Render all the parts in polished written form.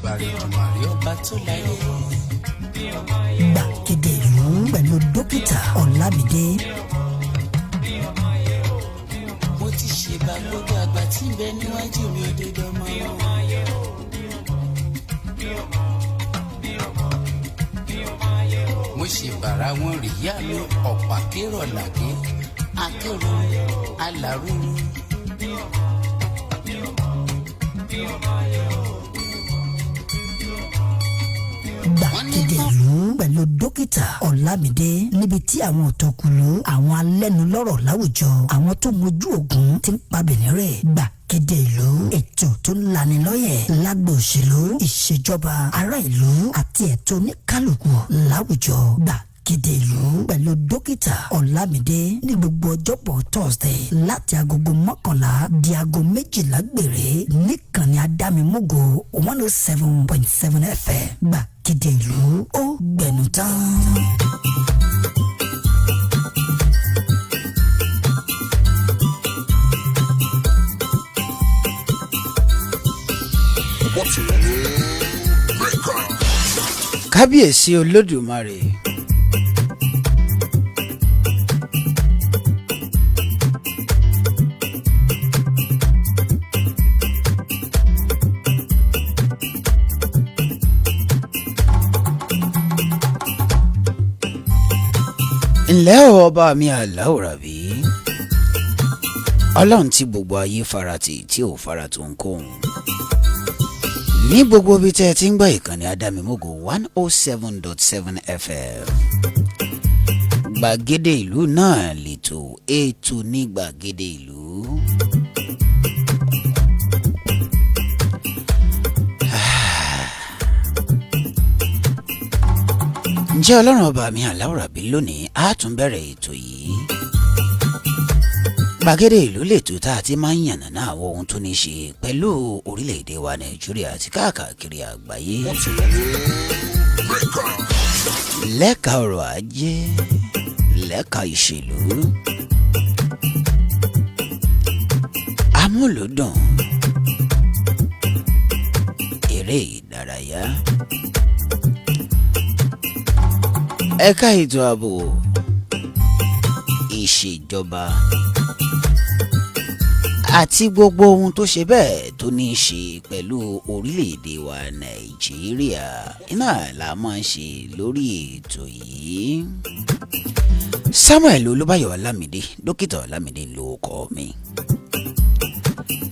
Ìbàrẹ̀dùmarè ọba tó láyé. Gbàgede ìlú pẹ̀lú dókítà Ọlámídé. Mo ti ṣèbà gbogbo àgbà tí ń bẹ níwájú mi òdodo ọmọ wọn. Mo ṣèbàrà wọn rìyá mi ọ̀pá kérò làgé akérò alárúurú. Gbàgede ìlú pẹ̀lú dókítà Ọlámídé níbi tí àwọn òtòkùlú àwọn alẹ́nulọ́rọ̀ láwùjọ àwọn tó mojú ogun ti ń pabìnrin rẹ̀. Gbàgede ìlú ètò tó ń lanilọ́yẹ̀ lágbo òṣèlú ìṣèjọba ará ìlú àti ẹ̀tọ́ oníkálùkù láwùjọ. Gbàgede ìlú pẹ̀lú dókítà Ọlámídé ní gbogbo ọjọ́bọ̀ Thursday láti agogo 11 di aago 12 gbèrè níkànnì ADAMIMOGO 107.7 FM. Gbàgede ìlú ó gbẹ̀nù tán. Kábíyèsí Olódùmarè. Ǹlẹ́ ọba mi aláwòrábí ọlọ́run tí gbogbo ayé faratì tí ò faratì ohunkóhun ní gbogbo ibi tẹ́ ẹ ti ń gbọ́ ìkànnì ADAMIMOGO 107.7 FM. Gbàgede ìlú náà lètò ètò ní gbàgede ìlú. Ǹjẹ́ ọlọ́run ọba mi aláwòrábí lónìí á tún bẹ̀rẹ̀ ètò yìí. Gbàgede ìlú lètò tá a ti máa ń yànnàná àwọn ohun tó ní ṣe pẹ̀lú orílẹ̀-èdè wa Nàìjíríà àti káàkiri àgbáyé. Lẹ́ka ọrọ̀ ajé, lẹ́ka ìṣèlú, amúlùúdùn, eré ìdárayá, ẹ̀ka ètò ààbò, ìṣèjọba àti gbogbo ohun tó ṣe bẹ́ẹ̀ tó ní í ṣe pẹ̀lú orílẹ̀-èdè wa Nàìjíríà iná la máa ń ṣe lórí ètò yìí. Samuel Olúbáyọ̀ Ọlámídé dókítà Ọlámídé ló kọ mi.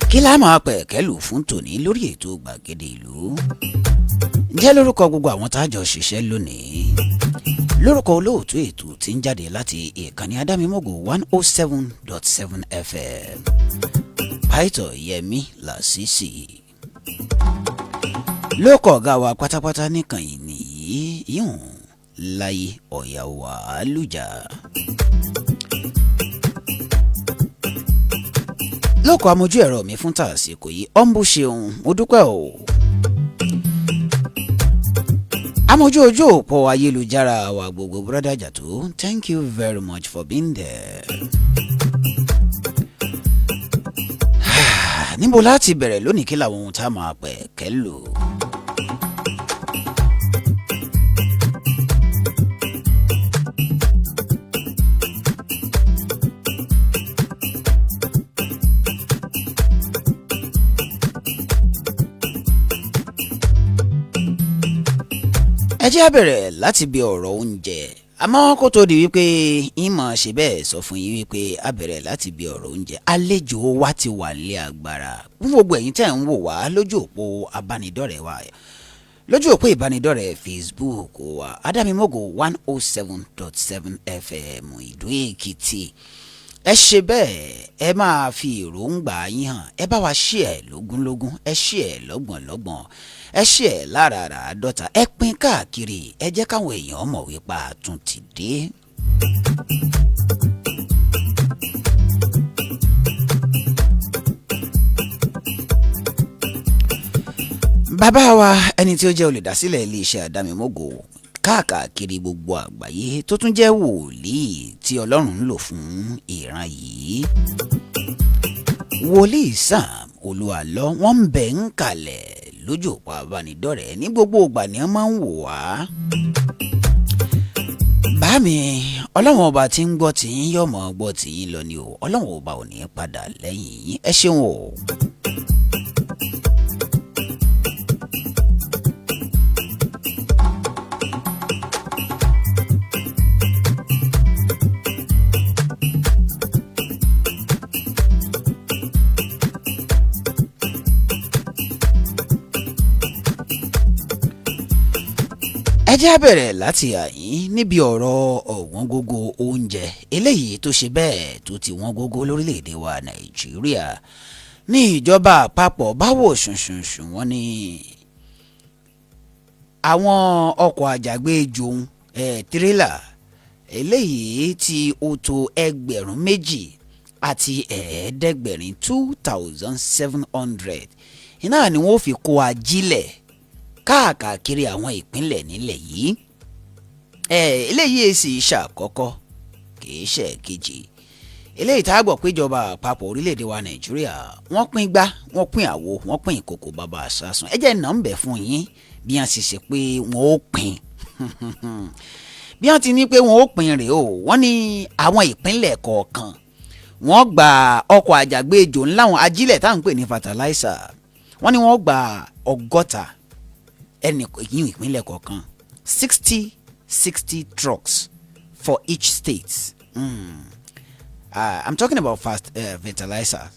Kí la máa pẹ̀kẹ́lù fún tòní lórí ètò gbàgede ìlú. Ǹjẹ́ lórúkọ gbogbo àwọn tá a jọ ṣiṣẹ́ lónìí, lórúkọ olóòtú ètò tí ń jáde láti ìkànnì ADAMIMOGO 107.7 FM. Pàìtọ̀ Yẹmí Lásìsì lókọ̀ ọ̀gá wa pátápátá nìkan yìí yíhùn Láyé Ọ̀yàwó Àlùjá. Lókọ̀ amójú ẹ̀rọ mi fún tàsíkò yìí ọ̀nbù ṣeun mo dúpẹ́ o. Amójú ojú òpó ayélujára wa gbogbo brother Jàtó, thank you very much for being there. Níbo láti bẹ̀rẹ̀ lónìí kí làwọn ohun tá a máa pẹ̀ kẹ́lò. Ẹ jẹ́ á bẹ̀rẹ̀ láti bí ọ̀rọ̀ oúnjẹ. Àmọ́ kó tó di wípé ìmọ̀ ṣe bẹ́ẹ̀ sọ fún yín wípé a bẹ̀rẹ̀ láti bí ọ̀rọ̀ oúnjẹ. Àlejò wa ti wà lé agbára. Fún gbogbo ẹ̀yin tẹ́ ń wò wá lójú òpó abánidọ́rẹ̀ẹ́ wa, lójú òpó ìbánidọ́rẹ̀ẹ́ Facebook wa ADAMIMOGO 107.7 FM Ìdó Èkìtì. Ẹ ṣe bẹ́ẹ̀ ẹ máa fi èròǹgbà yín hàn, ẹ bá wa share lógúnlógún, ẹ share lọ́gbọ̀nlọ́gbọ̀n, ẹ share láràràádọ́ta, ẹ pín káàkiri, ẹ jẹ́ káwọn èèyàn mọ̀ wípé a tún ti dé. Bàbá wa ẹni tí ó jẹ́ olùdásílẹ̀ iléeṣẹ́ ADAMIMOGO káàkiri gbogbo àgbáyé tó tún jẹ́ wòlíì tí Ọlọ́run ń lò fún ìran yìí. Wòlíì Sam Olúwalọ wọ́n ń bẹ ń kalẹ̀ lójú òpó abánidọ́rẹ̀ẹ́ ní gbogbo ìgbà ni wọ́n máa ń wò wá. báàmì ọlọ́run ọba tí ń gbọ́ tìyín yọ̀mọ̀ gbọ́ tìyín lọ ni o, ọlọ́run ọba ò ní padà lẹ́yìn yín. ẹ ṣeun o. ẹ jẹ́ á bẹ̀rẹ̀ láti àyín níbi ọ̀rọ̀ ọ̀wọ́n gógó oúnjẹ eléyìí tó ṣe bẹ́ẹ̀ tó ti wọ́n gógó lórílẹ̀‐èdè wa Nàìjíríà. ní ìjọba àpapọ̀ báwo ṣùnṣùnṣùn wọn ni àwọn ọkọ̀ àjàgbéjò tirẹ́là eléyìí tí ó tó 2,500 2,700 iná ni wọ́n fi kó ajílẹ̀ káàkiri àwọn ìpínlẹ̀ nílẹ̀ yìí. eléyìí sì ṣàkọ́kọ́ kìí ṣe kejì. eléyìí tá a gbọ́ pé ìjọba àpapọ̀ orílẹ̀-èdè wa Nàìjíríà wọ́n pín gbá wọ́n pín àwo wọ́n pín ìkòkò bàbá àṣàsùn. ẹ jẹ́ nà ń bẹ̀ fún yín bí wọ́n sì ṣe pé wọ́n ó pín. bí wọ́n ti ní pé wọ́n ó pín rèé o, wọ́n ní àwọn ìpínlẹ̀ kọ̀ọ̀kan wọ́n gba ọkọ̀ àjàgbéjò ńlá wọn ajílẹ̀ táwọn ń pè ní fertilizer. wọ́n ní wọ́n gba 60 ẹnì yín ìpínlẹ̀ kọ̀ọ̀kan 60 trucks for each state. I'm talking about fertilizer.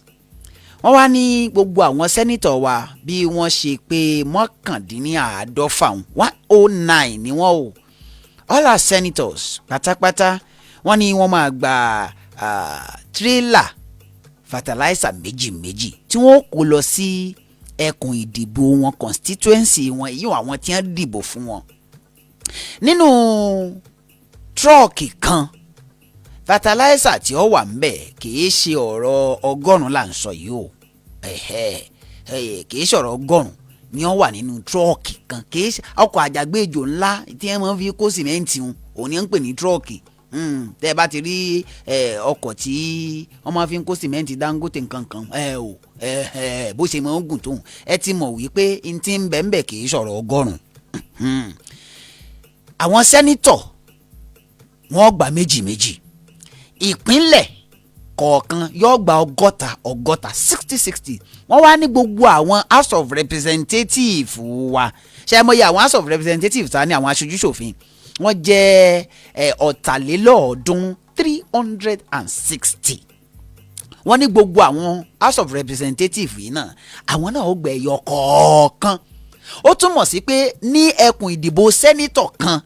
wọ́n wá ní gbogbo àwọn sẹ́nitọ̀ wa bí wọ́n ṣe pé 119 109 ni wọ́n o. all our senators pátápátá wọ́n ní wọ́n máa gba tírélà fertilizer méjì tí wọ́n kó lọ sí ẹkùn ìdìbò wọn constituency wọn èyí àwọn tí wọ́n dìbò fún wọn. nínú tírọ́ọ̀kì kan fertilizer tí ó wà ńbẹ̀ kìí ṣe ọ̀rọ̀ 100 là ń sọ yìí o, kìí ṣe ọ̀rọ̀ 100 ni ó wà nínú tírọ́ọ̀kì kan. kìí ṣe ọkọ̀ àjàgbéjò ńlá tí wọ́n máa fi kó sìmẹ́ǹtì òun ni wọ́n ń pè ní tírọ́ọ̀kì. tẹ́ ẹ bá ti rí ọkọ̀ tí wọ́n máa fi kó sìmẹ́ǹtì Dangote nkankan bó ṣe máa ń gùn tóun ẹ ti mọ̀ wípé n ti ń bẹ̀ ń bẹ̀ kì í sọ̀rọ̀ 100. àwọn sẹ́nitọ̀ wọ́n gba méjì ìpínlẹ̀ kọ̀ọ̀kan yóò gba 60 wọ́n wá ní gbogbo àwọn House of Representatives wa ṣe é mọ̀ye àwọn House of Representatives ta ní àwọn aṣojú-ṣòfin wọ́n jẹ́ 360. wọ́n ní gbogbo àwọn House of Representatives yìí náà àwọn náà ó gbẹ̀yọ kọ̀ọ̀kan. ó túmọ̀ sí pé ní ẹkùn ìdìbò sẹ́nítọ̀ kan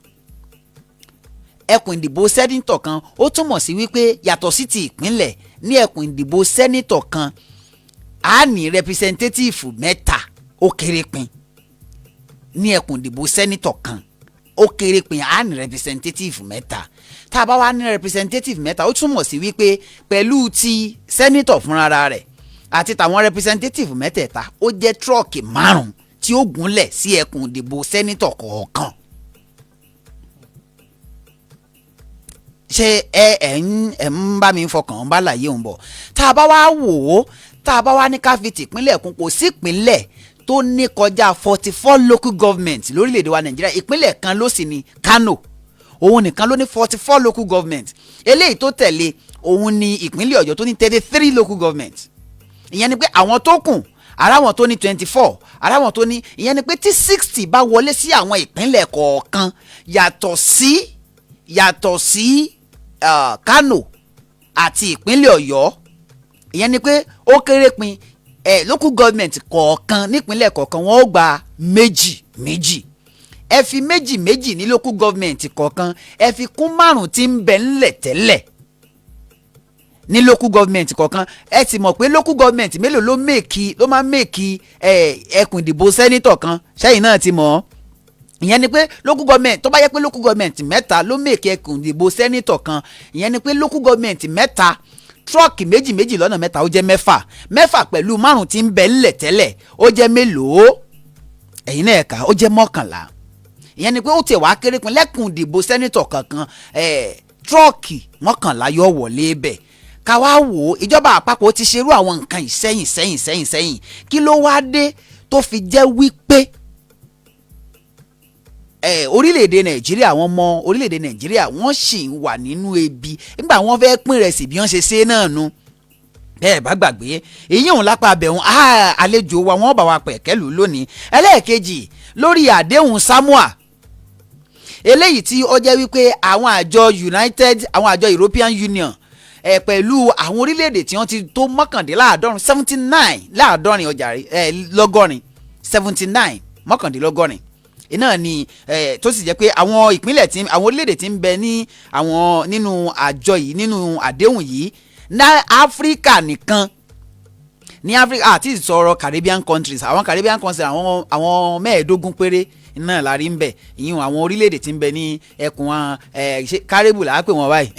ó túmọ̀ sí wípé yàtọ̀ sí ti ìpínlẹ̀ ní ẹkùn ìdìbò sẹ́nítọ̀ kan á ní representative 3 ó kéré pin. ní ẹkùn ìdìbò sẹ́nítọ̀ kan ó kéré pin á ní representative 3. tá a bá wá ní representative 3 ó túmọ̀ sí wípé pẹ̀lú ti sẹ́nítọ̀ fúnra rẹ̀ àti tàwọn representative 3 ó jẹ́ tírọ́ọ̀kì 5 tí ó gúnlẹ̀ sí ẹkùn ìdìbò sẹ́nítọ̀ kọ̀ọ̀kan. ṣé ẹ ń bá mi fọkàn bá láyé òun bọ̀. tá a bá wá wò ó tá a bá wá ní ká fi tìpínlẹ̀ kún kò sí ìpínlẹ̀ tó ní kọjá 44 local government lórílẹ̀‐èdè wa Nàìjíríà. ìpínlẹ̀ kan ló sì ní Kano, òun nìkan ló ní 44 local government. eléyìí tó tẹ̀lé òun ní ìpínlẹ̀ Ọ̀yọ́ tó ní 33 local government. ìyẹn ni pé àwọn tó kù ara wọn tó ní 24 ara wọn tó ní, ìyẹn ni pé tí 60 bá wọlé sí àwọn ìpínlẹ̀ kọ̀ọ̀kan yàtọ̀ sí Kano àti ìpínlẹ̀ Ọ̀yọ́, ìyẹn ni pé ó kéré pin local government kọ̀ọ̀kan nípínlẹ̀ kọ̀ọ̀kan wọ́n ó gba méjì. ẹ fi méjì ní local government kọ̀ọ̀kan ẹ fi kún 5 tí ń bẹ ńlẹ̀ tẹ́lẹ̀ ní local government kọ̀ọ̀kan. ẹ ti mọ̀ pé local government mélòó ló máa ń mèkì ẹkùn ìdìbò sẹ́nítọ̀ kan, ṣẹ́yìn náà ti mọ̀ ọ́. ìyẹn ni pé local government tó bá yẹ pé local government 3 ló mèkì ẹkùn ìdìbò sẹ́nítọ̀ kan, ìyẹn ni pé local government 3 tírọ́ọ̀kì méjì lọ́nà 3 ó jẹ́ 6 pẹ̀lú 5 tí ń bẹ ńlẹ̀ tẹ́lẹ̀ ó jẹ́ mélòó? ẹ̀yin náà ẹ̀ka ó jẹ́ 11. ìyẹn ni pé ó tẹ̀ wá kéré pin lẹ́kùn ìdìbò sẹ́nítọ̀ kankan tírọ́ọ̀kì 11 yóò wọlé bẹ̀. ká wá wò ó ìjọba àpapọ̀ ti ṣerú àwọn nǹkan ìsẹ́yìn kí ló wá dé tó fi jẹ́ wípé orílẹ̀-èdè Nàìjíríà àwọn ọmọ orílẹ̀-èdè Nàìjíríà wọ́n sì wà nínú ebi nígbà wọ́n fẹ́ pín ìrẹsì bí wọ́n ṣe ṣe náà nu bẹ́ẹ̀ bá gbàgbé èyí òun lápá abẹ́hùn àlejò wa wọ́n bá wa pẹ̀kẹ́lù lónìí. ẹlẹ́ẹ̀kejì lórí àdéhùn Samuel eléyìí tí ó jẹ́ wípé àwọn àjọ European Union pẹ̀lú àwọn orílẹ̀-èdè tí wọ́n ti tó mọ́kàndínláàádọ́rin 79 láàádọ́rin lọ́gọ́rin 79 mọ́kàndínlọ́gọ́rin iná ni tó sì jẹ́ pé àwọn ìpínlẹ̀ tí àwọn orílẹ̀-èdè tí ń bẹ ní àwọn nínú àjọ yìí nínú àdéhùn yìí ní Áfíríkà nìkan ní Áfíríkà àti ìsọ̀rọ̀ Caribbean countries àwọn Caribbean countries àwọn 15 péré náà la rí ń bẹ ìyún àwọn orílẹ̀-èdè tí ń bẹ ní ẹkùn Kárìbù là á pè wọ́n báyìí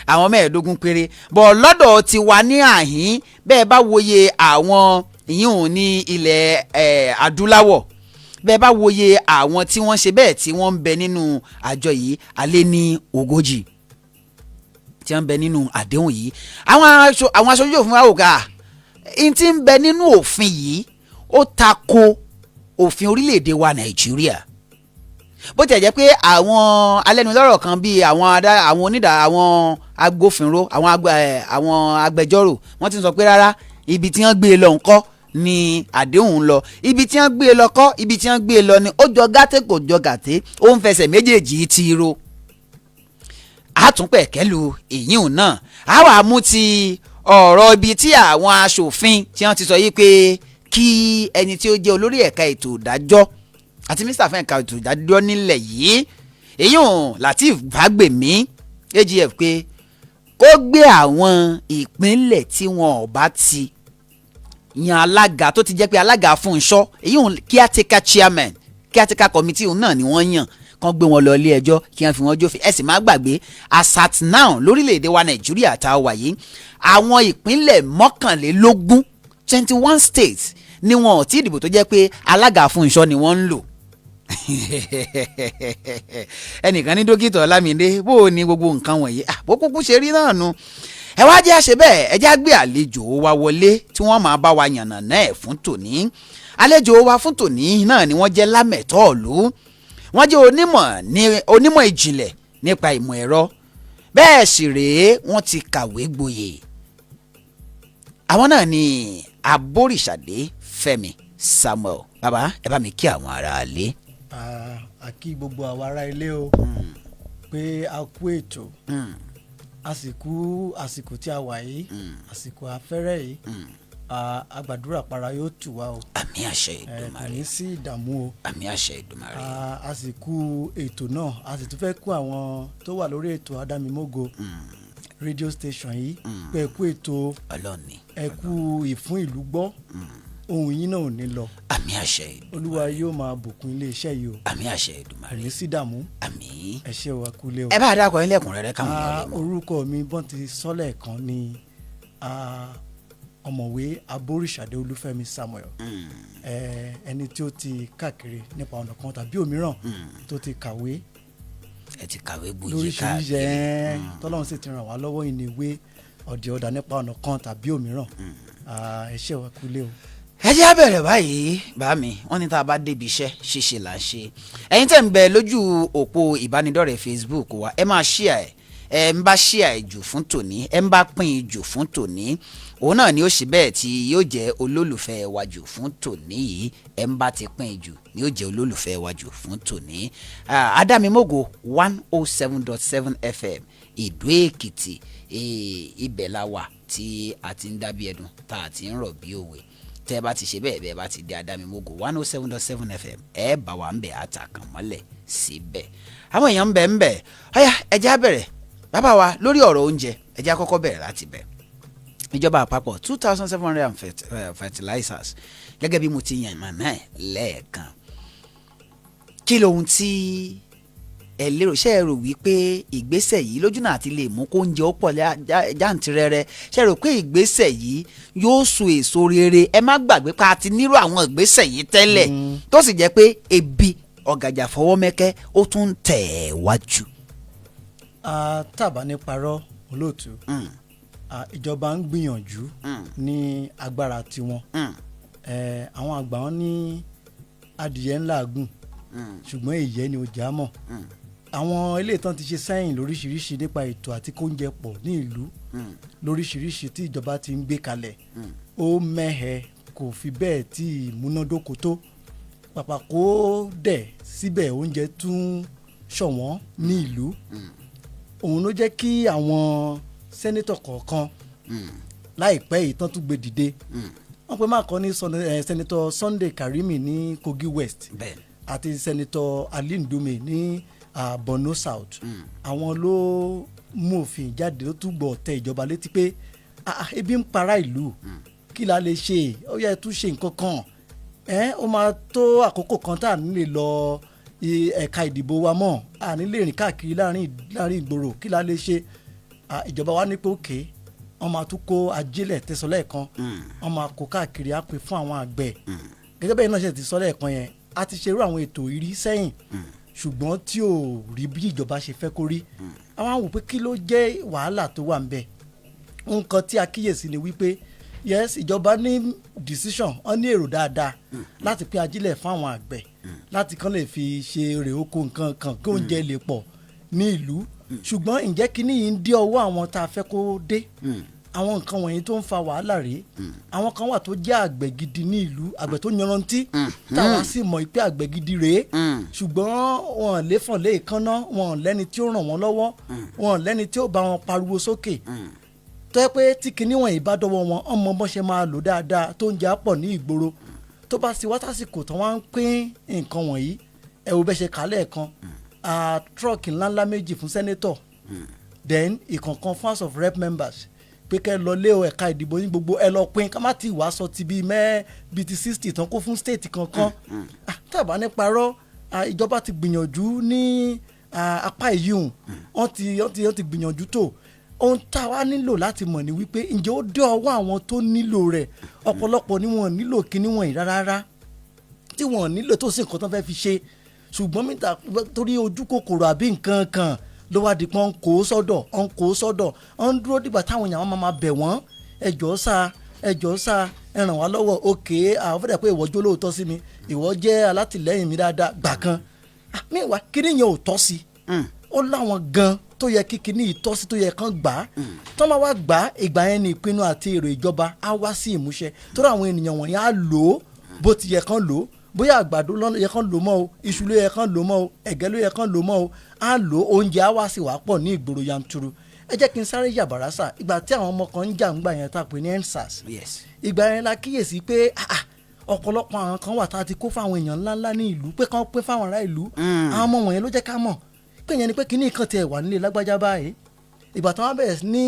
àwọn 15 péré bọ̀ lọ́dọ̀ ti wà ní àhín bẹ́ẹ̀ bá wòye àwọn ìyún ní ilẹ̀ adúláwọ̀ bẹ́ẹ̀ bá wòye àwọn tí wọ́n ṣe bẹ́ẹ̀ tí wọ́n ń bẹ nínú àjọ yìí alẹ́ ní 40 tí wọ́n ń bẹ nínú àdéhùn yìí àwọn aṣojú òfin wa ò ga n tí ń bẹ nínú òfin yìí ó tako òfin orílẹ̀-èdè wa Nàìjíríà bó tiẹ̀ jẹ́ pé àwọn alẹ́nulọ́rọ̀ kan bíi àwọn agbófinró àwọn agbẹjọ́rò wọ́n ti sọ pé rárá ibi tí wọ́n gbé e lọ ńkọ́ ni àdéhùn lọ ibi tí wọ́n gbé e lọ kọ́ ibi tí wọ́n gbé e lọ ni ó jọ gàté kò jọ gàté ó ń fẹsẹ̀ méjèèjì ti ro àtúnpẹ̀kẹ́lu ìyíhùn náà a wà mú ti ọ̀rọ̀ ibi tí àwọn aṣòfin tí wọ́n ti sọ yìí pé kí ẹni tí ó jẹ́ olórí ẹ̀ka ètò ìdájọ́ àti mínísítà fún ẹ̀ka ètò ìdájọ́ nílẹ̀ yìí ìyíhùn Lateef Fagbemi AGF pé kó gbé àwọn ìpínlẹ̀ tí wọn ò bá ti yan alága tó ti jẹ́ pé alága fún iṣọ́ ìyíhùn caretaker chairman caretaker committee náà ni wọ́n yàn kán gbé wọn lọ ilé ẹjọ́ kí wọ́n fi wọ́n jófin ẹ sì má gbàgbé as at now lórílẹ̀‐èdè wa Nàìjíríà tá a wà yìí àwọn ìpínlẹ̀ 21 21 states ni wọn ò tí ì dìbò tó jẹ́ pé alága fún iṣọ́ ni wọ́n ń lò ẹnìkan ní dókítà Ọlámídé bó o ní gbogbo nǹkan wọ̀nyí bó kúkú ṣe rí náà nu ẹ wá jẹ́ àṣẹ bẹ́ẹ̀ ẹ já gbé àlejò wa wọlé tí wọ́n máa bá wa yànnà náà fún tòní àlejò wa fún tòní náà ni wọ́n jẹ́ lámẹ̀tọ́ ìlú wọ́n jẹ́ onímọ̀ ìjìnlẹ̀ nípa ìmọ̀ ẹ̀rọ bẹ́ẹ̀ sì rèé wọ́n ti kàwé gboyè àwọn náà ni Aboríṣàdé Fẹ́mi Samuel bàbá ẹ bá mi kí àwọn ará ilé. a kí gbogbo àwọn ará ilé o pé a kú ètò àsìkò tí a wà yìí àsìkò afẹ́rẹ́ yìí a gbàdúrà para yóò tù wá o. àmì àṣẹ Èdùmàrè. kò ní sí ìdààmú o. àmì àṣẹ Èdùmàrè. àsìkò ètò náà a sì tún fẹ́ kó àwọn tó wà lórí ètò ADAMIMOGO radio station yìí pé ẹ kú ètò ẹ kú ìfún ìlú gbọ́ ohun yín náà ò ní lọ. àmì àṣẹ Èdùmàrè. olúwa yóò máa bùkún iléeṣẹ́ yìí o. àmì àṣẹ Èdùmàrè. kò ní sí ìdààmú. àmì. ẹ ṣé wa kúlẹ̀ o. ẹ bá a dákọ̀ ilé ẹ̀kúnrẹ́rẹ́ káwọn yẹn lè mọ̀. orúkọ mi bọ́n ti sọ́lẹ̀ kan ní ọ̀mọ̀wé Aboríṣàdé Olúfẹ́mi Samuel ẹni tí ó ti káàkiri nípa ọ̀nà kan tàbí òmíràn tó ti kàwé ẹ ti kàwé gboyè lóríṣiríṣi tọ́lọ́run sì ti ràn wá lọ́wọ́ ìníwé ọ̀dẹ̀ ọ̀dà nípa ọ̀nà kan tàbí òmíràn ẹ ṣé wa kúlẹ̀ o. ẹ jẹ́ á bẹ̀rẹ̀ báyìí bá mi wọ́n ní tá a bá débi iṣẹ́ ṣíṣe là ń ṣe ẹ̀yin tẹ̀ ń bẹ lójú òpó ìbánidọ́rẹ̀ẹ́ Facebook wa ẹ máa share ẹ ń bá share jù fún tòní ẹ ń bá pín jù fún tòní òun náà ni ó ṣe bẹ́ẹ̀ tí yóò jẹ́ olólùfẹ́ wa jù fún tòní yìí ẹ ń bá ti pín jù ni yóò jẹ́ olólùfẹ́ wa jù fún tòní. ADAMIMOGO 107.7 FM Ìdó Èkìtì ibẹ̀ la wà tí a ti ń dábí ẹdun tá a ti ń rọ̀ bí òwe tẹ́ ẹ bá ti ṣe bẹ́ẹ̀ bẹ́ẹ̀ bá ti dé ADAMIMOGO 107.7 FM ẹ bá wa ń bẹ̀ àtàkàn mọ́lẹ̀ síbẹ̀ àwọn èèyàn ń bẹ̀ ń bẹ̀ ọ̀yá ẹ jẹ́ á bẹ̀rẹ̀ bàbá wa lórí ọ̀rọ̀ oúnjẹ ẹ jẹ́ á kọ́kọ́ bẹ̀rẹ̀ láti bẹ̀ ìjọba àpapọ̀ 2,700 fertilizers gẹ́gẹ́ bí mo ti yàn màmá ẹ̀ lẹ́ẹ̀kan kí lohun tí ẹ lérò ṣe é rò wípé ìgbésẹ̀ yìí lójúnà àti lè mú kó oúnjẹ ó pọ̀ jàǹtìrẹrẹ ṣe é rò pé ìgbésẹ̀ yìí yóò so èso rere ẹ má gbàgbé pa àti nírò àwọn ìgbésẹ̀ yìí tẹ́lẹ̀ tó sì jẹ́ pé ebi ọ̀gàjà fọwọ́mẹ́kẹ́ ó tún tẹ̀ wájú. tàbá ní parọ́ olóòtú ìjọba ń gbìyànjú ní agbára tiwọn àwọn àgbà wọn ní adìyẹ ńlá gùn ṣùgbọ́n ìyẹ́ ni ò já mọ̀ àwọn ilé ìtàn ti ṣe sẹ́yìn lóríṣiríṣi nípa ètò àti kóúnjẹ pọ̀ ní ìlú lóríṣiríṣi tí ìjọba ti ń gbé kalẹ̀ ó mẹ́hẹ kò fi bẹ́ẹ̀ tí múnádóko tó pàpà kó dẹ̀ síbẹ̀ oúnjẹ tún ṣọ̀wọ́n ní ìlú òun ló jẹ́ kí àwọn sẹ́nétọ̀ kọ̀ọ̀kan láìpẹ́ yìí tán tún gbé dìde wọ́n pe máa kọ́ ní sẹ́nétọ̀ Sunday Karimi ní Kogi West àti sẹ́nétọ̀ Ali Ndume ní Borno South àwọn ló mú òfin jáde ló túbọ̀ tẹ ìjọba létí pé ebi ń para ìlú kí la lè ṣe ó yẹ tún ṣe nǹkan kan ó máa tó àkókò kan tá à ní lè lọ ẹ̀ka ìdìbò wa mọ́ à ní lè rìn káàkiri láàrin ìgboro kí la lè ṣe ìjọba wa ní pé òkè wọ́n máa tún kó ajílẹ̀ tẹ̀sán lẹ́ẹ̀kan wọ́n máa kó káàkiri á pè fún àwọn àgbẹ̀ gẹ́gẹ́ bẹ́ẹ̀ náà ṣe ti sọ lẹ́ẹ̀kan yẹn a ti ṣerú àwọn ètò ìrí sẹ́yìn ṣùgbọ́n tí ò rí bí ìjọba ṣe fẹ́ kó rí àwọn àwọn wò pé kí ló jẹ́ wàhálà tó wà ń bẹ̀ nǹkan tí a kíyèsí ni wípé yes ìjọba ní decision wọ́n ní èrò dáadáa láti pín ajílẹ̀ fún àwọn àgbẹ̀ láti kàn lè fi ṣe èrè oko nǹkan kan kí oúnjẹ lè pọ̀ ní ìlú ṣùgbọ́n ǹjẹ́ kíní yìí ń dí ọwọ́ àwọn tá a fẹ́ kó dé àwọn nǹkan wọ̀nyí tó ń fa wàhálà rèé àwọn kan wà tó jẹ́ àgbẹ̀ gidi ní ìlú àgbẹ̀ tó yanrantí táwa sì mọ̀ pé àgbẹ̀ gidi rèé ṣùgbọ́n wọn lè fọ̀n lé ìkànnà wọn lẹ́ni tí ó ràn wọ́n lọ́wọ́ wọn lẹ́ni tí ó bá wọn pariwo sókè tó yẹ pé tí kinní wọ̀nyí bá dọ́wọ́ wọn ọmọ bọ́n ṣe máa lò dáadáa tó ń jà pọ̀ ní ìgboro tó bá sì wá tásìkò tó wá ń pín nǹkan wọ̀nyí ẹ wo bẹ́ ṣe kálẹ̀ kan trọ́ọ̀kì ńláńlá méjì fún sẹ́nétọ̀ then ìkọ̀ọ̀kan fún house of rep members pé kẹ́ lọ lé ẹ̀ka ìdìbò ní gbogbo ẹ lọ pín ká má ti wàá sọ ti bíi ti 60 tán kó fún state kankan tàbá ní parọ́ ìjọba ti gbìyànjú ní apá ìyíhùn wọ́n ti gbìyànjú tó ohun tá a wá nílò láti mọ̀ ní wípé ǹjẹ́ ó dé ọwọ́ àwọn tó nílò rẹ̀ ọ̀pọ̀lọpọ̀ ni wọ́n nílò kíní wọ̀nyí rárá tí wọ́n nílò tó sì nǹkan tó fẹ́ fi ṣe ṣùgbọ́n mítà torí ojú kòkòrò àbí nǹkan kan ló wá di pé ọ̀n kó sọ́dọ̀ ọ̀n dúró dìgbà táwọn èèyàn máa bẹ̀ wọ́n ẹjọ́ sá ẹ ràn wá lọ́wọ́ òkè àwọn fẹ́rẹ̀ pé ìwọ jó lóòótọ́ sí mi ìwọ jẹ́ alátìlẹ́yìn mi dáadáa gbà kan míwá kíní yẹn ò tọ́ sí ó láwọn gan tó yẹ kí kíní ìtọ́sí tó yẹ kán gbà á tó máa wá gbà á ìgbà yẹn ni ìpinnu àti èrò ìjọba á wá sí ìmúṣẹ tó rà àwọn ènìyàn wọ̀nyí á lò ó bó ti yẹ kán lò ó bóyá àgbàdo ló yẹ kán lò mọ́ o iṣu ló yẹ kán lò mọ́ o ẹ̀gẹ́ ló yẹ kán lò mọ́ o á lò ó oúnjẹ á wá sí wàá pọ̀ ní ìgboro yanturu ẹ jẹ́ kí n sáré yàbàrá sà ìgbà tí àwọn ọmọ kan ń jà ń gbà yẹn tá a pè ní EndSARS ìgbà yẹn la kíyèsí pé ọ̀pọ̀lọpọ̀ àwọn kan wà tá a ti kó fáwọn èèyàn ńláńlá ní ìlú pé kán pé fáwọn ará ìlú àwọn ọmọ wọ̀nyẹn ló jẹ́ ká mọ̀ pé yẹn ni pé kíní kan tiẹ̀ wà nílé lágbájá báyìí ìgbà tí wọ́n bẹ̀rẹ̀ ní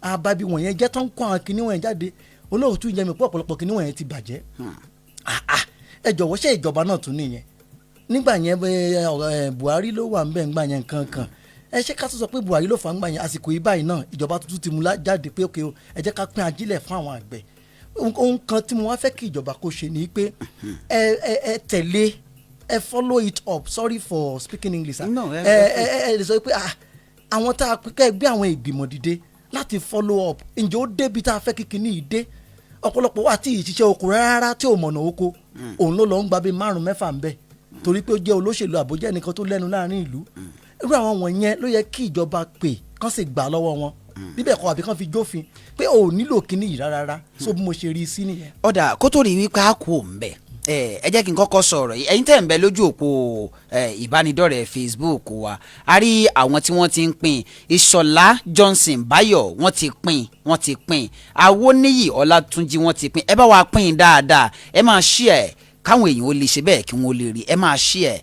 ababi wọ̀nyẹn jẹ́ tán kó àwọn kíní wọ̀nyẹn jáde olóòtú ìyẹn mi pé ọ̀pọ̀lọpọ̀ kíní wọ̀nyẹn ti bàjẹ́ ẹ jọ̀wọ́ ṣé ìjọba náà tún nìyẹn nígbà yẹn Buhari ló wà ńbẹ̀ ńgbà yẹn kankan ẹ ṣe ká tó sọ pé Buhari ló fà ńgbà yẹn àsìkò yìí báyìí náà ìjọba tuntun ti mú jáde pé òkè o ẹ jẹ́ ká pín ajílẹ̀ fún àwọn àgbẹ̀ ohun kan tí mo wá fẹ́ kí ìjọba kó ṣe ni pé ẹ tẹ̀lé ẹ follow it up sorry for speaking English ẹ lè sọ pé àwọn tá a kẹ́ gbé àwọn ìgbìmọ̀ dìde láti follow up ǹjẹ́ ó débi tá a fẹ́ kíkiní yìí dé ọ̀pọ̀lọpọ̀ wà tí ìṣiṣẹ́ oko rárá tí ò mọ̀nà oko òun ló lọ ń gba bíi 5-6 ń bẹ̀ torí pé ó jẹ́ olóṣèlú àbójẹ́ nìkan tó lẹ́nu láàrin ìlú irú àwọn wọ̀nyẹn ló yẹ kí ìjọba pè kán sì gbà lọ́wọ́ wọn bíbẹ̀ kọ́ àbí kán fi jófin pé ò nílò kíní yìí rárá so bí mo ṣe rí i sí nìyẹn. ọ̀dà kó tó rí wípé a kú òun bẹ̀ ẹ jẹ́ kí n kọ́kọ́ sọ̀rọ̀ yìí ẹ̀yin tẹ̀ ń bẹ lójú òpó ìbánidọ́rẹ̀ẹ́ Facebook wa a rí àwọn tí wọ́n ti ń pín Ìṣọ̀lá Johnson Báyọ̀ wọ́n ti pín Awóníyì Ọlátúnjí wọ́n ti pín ẹ bá wa pín dáadáa ẹ máa share káwọn èèyàn ó lè ṣe bẹ́ẹ̀ kí wọ́n lè rí ẹ máa share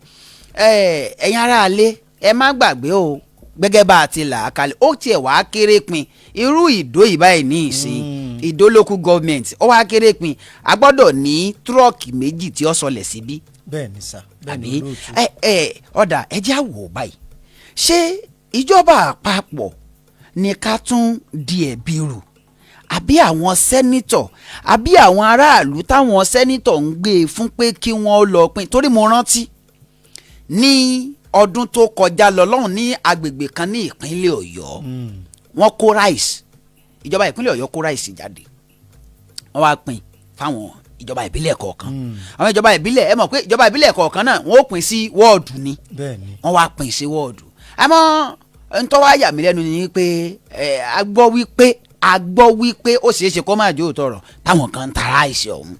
ẹ̀yin aráalé ẹ má gbàgbé o gẹ́gẹ́ bá a ti là á kalẹ̀ ó tiẹ̀ wá kéré pin irú Ìdó ìbáyìí ní ìsìn Ìdó local government ó wá kéré pin a gbọ́dọ̀ ní tírọ́ọ̀kì méjì tí ó sọlẹ̀ síbí. bẹ́ẹ̀ ni sà bẹ́ẹ̀ ni olóòtú. ọ̀dà ẹ jẹ́ àwò báyìí ṣé ìjọba àpapọ̀ ní ká tún di ẹ̀bi rù àbí àwọn sẹ́nítọ̀ àbí àwọn aráàlú táwọn sẹ́nítọ̀ ń gbé e fún pé kí wọ́n lọ pín torí mo rántí ní ọdún tó kọjá lọ lọ́hùn ní agbègbè kan ní ìpínlẹ̀ Ọ̀yọ́ wọ́n kó ráìsì ìjọba ìpínlẹ̀ Ọ̀yọ́ kó ráìsì jáde wọ́n wá pín fáwọn ìjọba ìbílẹ̀ kọ̀ọ̀kan àwọn ìjọba ìbílẹ̀ ẹ mọ̀ pé ìjọba ìbílẹ̀ kọ̀ọ̀kan náà wọ́n ó pín sí wọ́ọ̀dù ni wọ́n wá pín sí wọ́ọ̀dù àmọ́ ntọ́wá yà mí lẹ́nu ni pé a gbọ́ wípé ó ṣeé ṣe kó má jó tọrọ táwọn kan ń tara àìsí ọ̀hún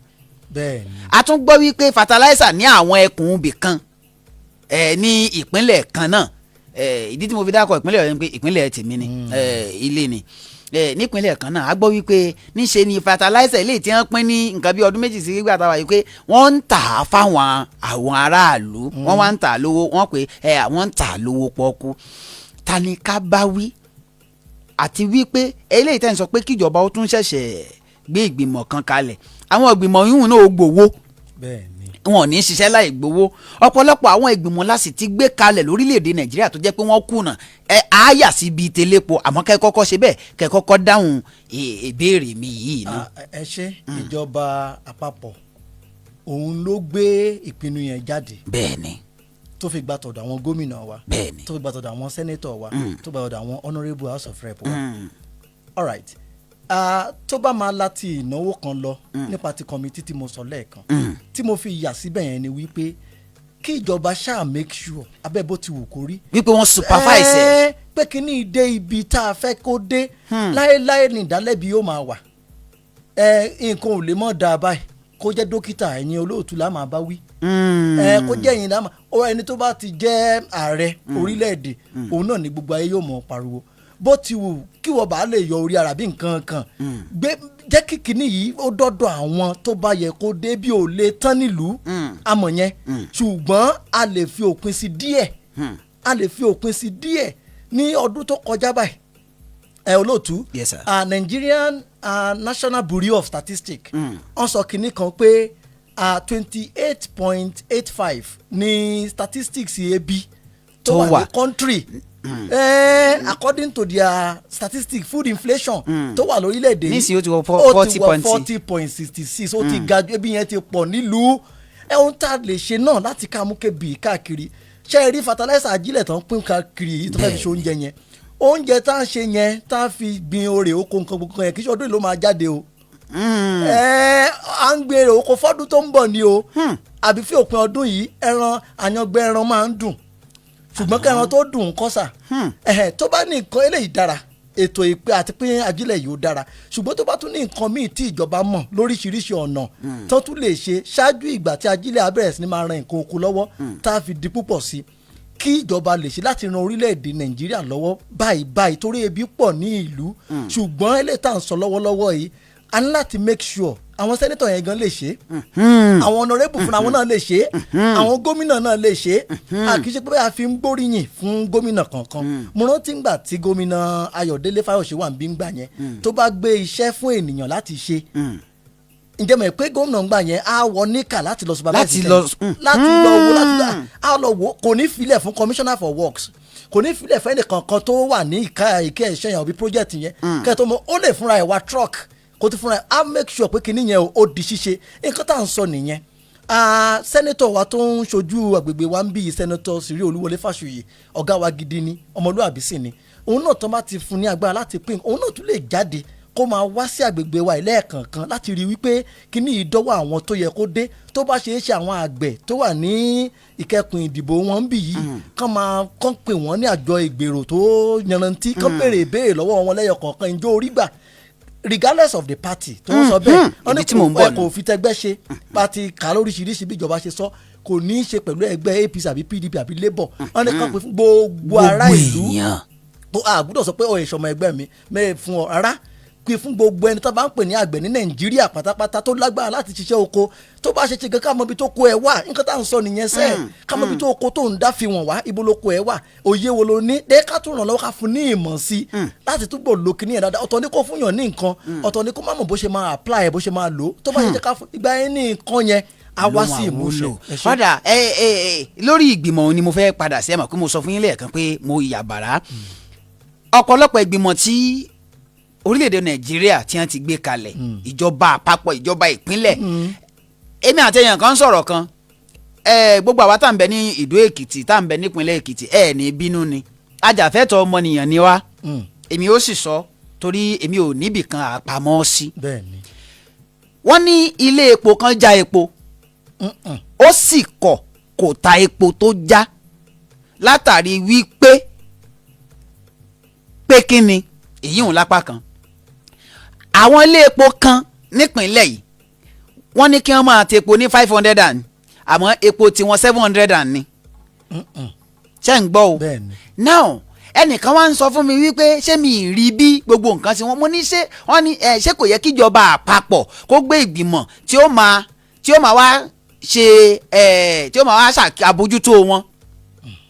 a tún gbọ́ wípé fertilizer ní àwọn ẹkùn ibì kan ní ìpínlẹ̀ kan náà ìdí tí mo fi dákọ̀ ìpínlẹ̀ ọ̀hún pé ìpínlẹ̀ tèmi ni ilé ni nípínlẹ̀ kan náà a gbọ́ wípé níṣe ni fertilizer ilé tí wọ́n pín ní nǹkan bí ọdún méjì sí gbígbà táwa yìí pé wọ́n ń tà á fáwọn àwọn aráàlú wọ́n wá ń tà á lówó wọ́n pé àwọn ń tà á lówó pọ́kú ta ni ká bá wí àti wípé eléyìí tẹ́ ń sọ pé kíjọba ó tún ṣẹ̀ṣẹ̀ gbé ìgbìmọ̀ kan kalẹ̀ àwọn ìgbìmọ̀ yìí náà ó gbowó wọn ò ní ṣiṣẹ́ láì gbowó ọ̀pọ̀lọpọ̀ àwọn ìgbìmọ̀ láti ti gbé kalẹ̀ lórílẹ̀‐èdè nàìjíríà tó jẹ́ pé wọ́n kùnà àáyà sí bíi tẹlẹ́pọ̀ àmọ́ kẹ́ kọ́kọ́ ṣe bẹ́ẹ̀ kẹ́ kọ́kọ́ dáhùn ìbéèrè mi yìí ná. ẹ ṣe ìjọba àpapọ̀ òun ló gbé ìpinnu yẹn jáde. bẹ́ẹ̀ni. tó fi gbà tọ̀dọ̀ àwọn gómìnà wa. bẹ́ẹ̀ni. tó fi gbà tọ̀dọ̀ àwọn sẹ́nétọ̀ wa. tó gbà tọ̀dọ̀ àwọn honourable house of rep wa. all right. Tó bá máa láti ìnáwó kan lọ nípa ti kọ́mítì tí mo sọ lẹ́ẹ̀kan tí mo fi yà síbẹ̀ yẹn ni wípé kí ìjọba ṣáà make sure abẹ́ bó ti wù kó rí. wípé wọ́n supervise ẹ̀. pé kí ní ìdè ibi tá a fẹ́ kó dé láéláé ní ìdálẹ́bi yóò máa wà nǹkan ò lè mọ̀ dáa báyìí kó jẹ́ dókítà ẹ̀yin olóòtú la máa bá wí kó jẹ́ ẹ̀yin la máa ẹni tó bá ti jẹ́ ààrẹ orílẹ̀-èdè òun náà ni gbogbo ayé yóò mọ̀ pariwo bó ti wù kí wọ́n bá lè yọ orí ara bí nǹkan kan gbé jẹ́ kí kinní yìí ó dọ́dọ̀ àwọn tó bá yẹ kó dé bí ò lè tán nílùú àmọ̀ yẹn ṣùgbọ́n a lè fi òpin sí díẹ̀ ní ọdún tó kọjá báyìí olóòtú yes sir. Nigerian National Bureau of Statistics wọ́n sọ kinní kan pé 28.85 ní statistics ebi tó wà ní country. According to their statistics food inflation tó wà lórílẹ̀‐èdè yìí nísìnyí ó ti wọ 40.66 ó ti ga ebi yẹn ti pọ̀ nílùú ohun tá a lè ṣe náà láti ká mú kébi káàkiri ṣé ẹ rí fertilizer ajílẹ̀ tó ń pín káàkiri yìí tó fẹ́ fi ṣe oúnjẹ yẹn oúnjẹ tá a ṣe yẹn tá a fi gbin orè oko nǹkan gbogbo yẹn kì í ṣe ọdún yìí ló máa jáde o à ń gbin èrè oko fọ́dún tó ń bọ̀ ni o àbí fi òpin ọdún yìí àyàngbẹ ẹran máa ń dùn ṣùgbọ́n kẹran tó dùn kọ́ sà tó bá ní nǹkan eléyìí dára ètò ìpè àti pín ajílẹ̀ yìí ó dára ṣùgbọ́n tó bá tún ní nǹkan míì tí ìjọba mọ̀ lóríṣiríṣi ọ̀nà tó tún lè ṣe ṣáájú ìgbà tí ajílẹ̀ á bẹ̀rẹ̀ sí ni máa ran nǹkan oko lọ́wọ́ tá a fi di púpọ̀ sí kí ìjọba lè ṣe láti ran orílẹ̀-èdè nàìjíríà lọ́wọ́ báyìí torí ebi pọ̀ ní ìlú ṣùgbọ́n eléyìí tá à ń sọ lọ́wọ́lọ́wọ́ yìí a ní láti make sure àwọn sẹ́nitọ̀ yẹn gan lè ṣe àwọn honorable fúnra wọn náà lè ṣe àwọn gómìnà náà lè ṣe kì í ṣe pé a fi ń gbóríyìn fún gómìnà kankan mo rántí ngbà tí gómìnà Ayọ̀délé Fáyọ̀ṣe wà ń bí ngbà yẹn tó bá gbé iṣẹ́ fún ènìyàn láti ṣe ǹjẹ́ mọ̀ pé gómìnà ngbà yẹn á wọ níkà láti lọ supervise á lọ wo kò ní filẹ̀ fún commissioner for works kò ní filẹ̀ fẹ́ nìkankan tó wà ní ìka ẹ̀ṣẹ̀ yẹn òbí project yẹn kẹ́tọ́ mọ́ ó lè fúnra ẹ̀ wá truck kò ti fúnra ẹ̀ á make sure pé kinní yẹn ó di ṣíṣe nǹkan tá à ń sọ nìyẹn sẹ́nẹ́tọ̀ wa tó ń ṣojú agbègbè wa ń bí sẹ́nẹ́tọ̀ Sìrí Olúwọlé Fásùyì ọ̀gá wa gidi ni ọmọlúwàbí sì ni òun náà tó bá ti fún ní agbára láti pín òun náà tún lè jáde kó máa wá sí agbègbè wa lẹ́ẹ̀kọ̀ọ̀kan láti rí wípé kíní ìdọ́wọ́ àwọn tó yẹ kó dé tó bá ṣe é ṣe àwọn àgbẹ̀ tó wà ní ìkẹkùn ìdìbò wọn ń bì yìí kán pè wọ́n ní àjọ ìgbèrò tó yanrantí kán béèrè ìbéèrè lọ́wọ́ wọn lẹ́yọ kọ̀ọ̀kan ìjọ orí gbà regardless of the party tó ń sọ bẹ́ẹ̀ wọ́n ní kò fi tẹgbẹ́ ṣe pati kà lóríṣiríṣi bí ìjọba ṣe sọ kò ní í ṣe pẹ̀lú ẹgbẹ́ APC àbí PDP àbí Labour wọ́n ní kàn pé fún gbogbo ará ìlú tó àgùdọ̀ sọ pé ọ̀ ìṣọmọ ẹgbẹ́ mi mẹ́ẹ̀ fún ọ rárá pé fún gbogbo ẹni tó bá ń pè ní àgbẹ̀ ní Nàìjíríà pátápátá tó lágbára láti ṣiṣẹ́ oko tó bá ṣe gan ká mọ ibi tó kó ẹ wà nǹkan tá à ń sọ nìyẹn sẹ́ẹ̀ ká mọ ibi tó kó tó ń dá fi wọ̀n wá ibo ló kó ẹ wà òye wo ló ní dé ká tún ràn lọ́wọ́ ká fún ní ìmọ̀ sí láti túbọ̀ lo kíní ẹ̀ dáadáa ọ̀tọ̀ ní kó fún yàn ní nǹkan ọ̀tọ̀ ní kó má mọ̀ bó ṣe máa apply bó ṣe máa lò tó bá ṣe ká fún ìgbà yẹn ní nǹkan yẹn a wá sí ìmúṣẹ. padà lórí ìgbìmọ̀ ni mo fẹ́ padà sí ẹ̀ mọ̀ pé mo sọ fún yín lẹ́ẹ̀kan pé mo yàbàrá ọ̀pọ̀lọpọ̀ ìgbìmọ̀ tí orílẹ̀-èdè Nàìjíríà tí wọ́n ti gbé kalẹ̀ ìjọba àpapọ̀ ìjọba ìpínlẹ̀ èmi àtẹ̀yàn kan sọ̀rọ̀ kan gbogbo àwa tá à ń bẹ ní Ìdó Èkìtì tá à ń bẹ nípínlẹ̀ Èkìtì ní bínú ni ajàfẹ́tọ̀ọ́ ọmọnìyàn ni wá èmi ó sì sọ torí èmi ò níbì kan àpamọ́ sí wọ́n ní ilé epo kan já epo ó sì kò ta epo tó já látàrí wípé kí ni èyí ń lápá kan. Àwọn ilé epo kan nípìnlẹ̀ yìí wọ́n ní kí wọ́n máa ta epo ní 500 àmọ́ epo tiwọn 700 ni. Ṣé ń gbọ́ o? Now ẹnìkan wá ń sọ fún mi wípé ṣé mi ì rí bí gbogbo nǹkan tí mo ní ṣé wọ́n ní ṣé kò yẹ kíjọba àpapọ̀ kó gbé ìgbìmọ̀ tí ó máa wá ṣe tí ó máa wá ṣàbójútó wọn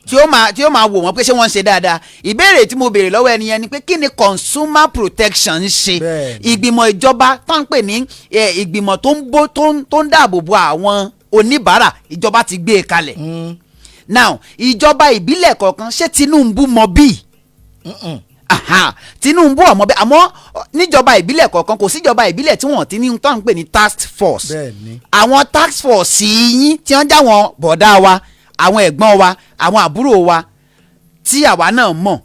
tí ó máa wò wọ́n pé ṣé wọ́n ń ṣe dáadáa. Ìbéèrè tí mo béèrè lọ́wọ́ ẹni yẹn ni pé kí ni consumer protection ń ṣe? Ìgbìmọ̀ ìjọba tó ń pè ní ìgbìmọ̀ tó ń dáàbò bo àwọn oníbàárà ìjọba ti gbé e kalẹ̀. Now ìjọba ìbílẹ̀ kọ̀ọ̀kan ṣé Tinubu mọ bí? Tinubu ọmọ bẹ́ẹ̀ àmọ́ níjọba ìbílẹ̀ kọ̀ọ̀kan kò síjọba ìbílẹ̀ tí wọ́n ti ní tó ń pè ní task force. Àwọn task force yín tí wọ́n já wọn bọ̀dá wa àwọn ẹ̀gbọ́n wa àwọn àbúrò wa tí àwa náà mọ̀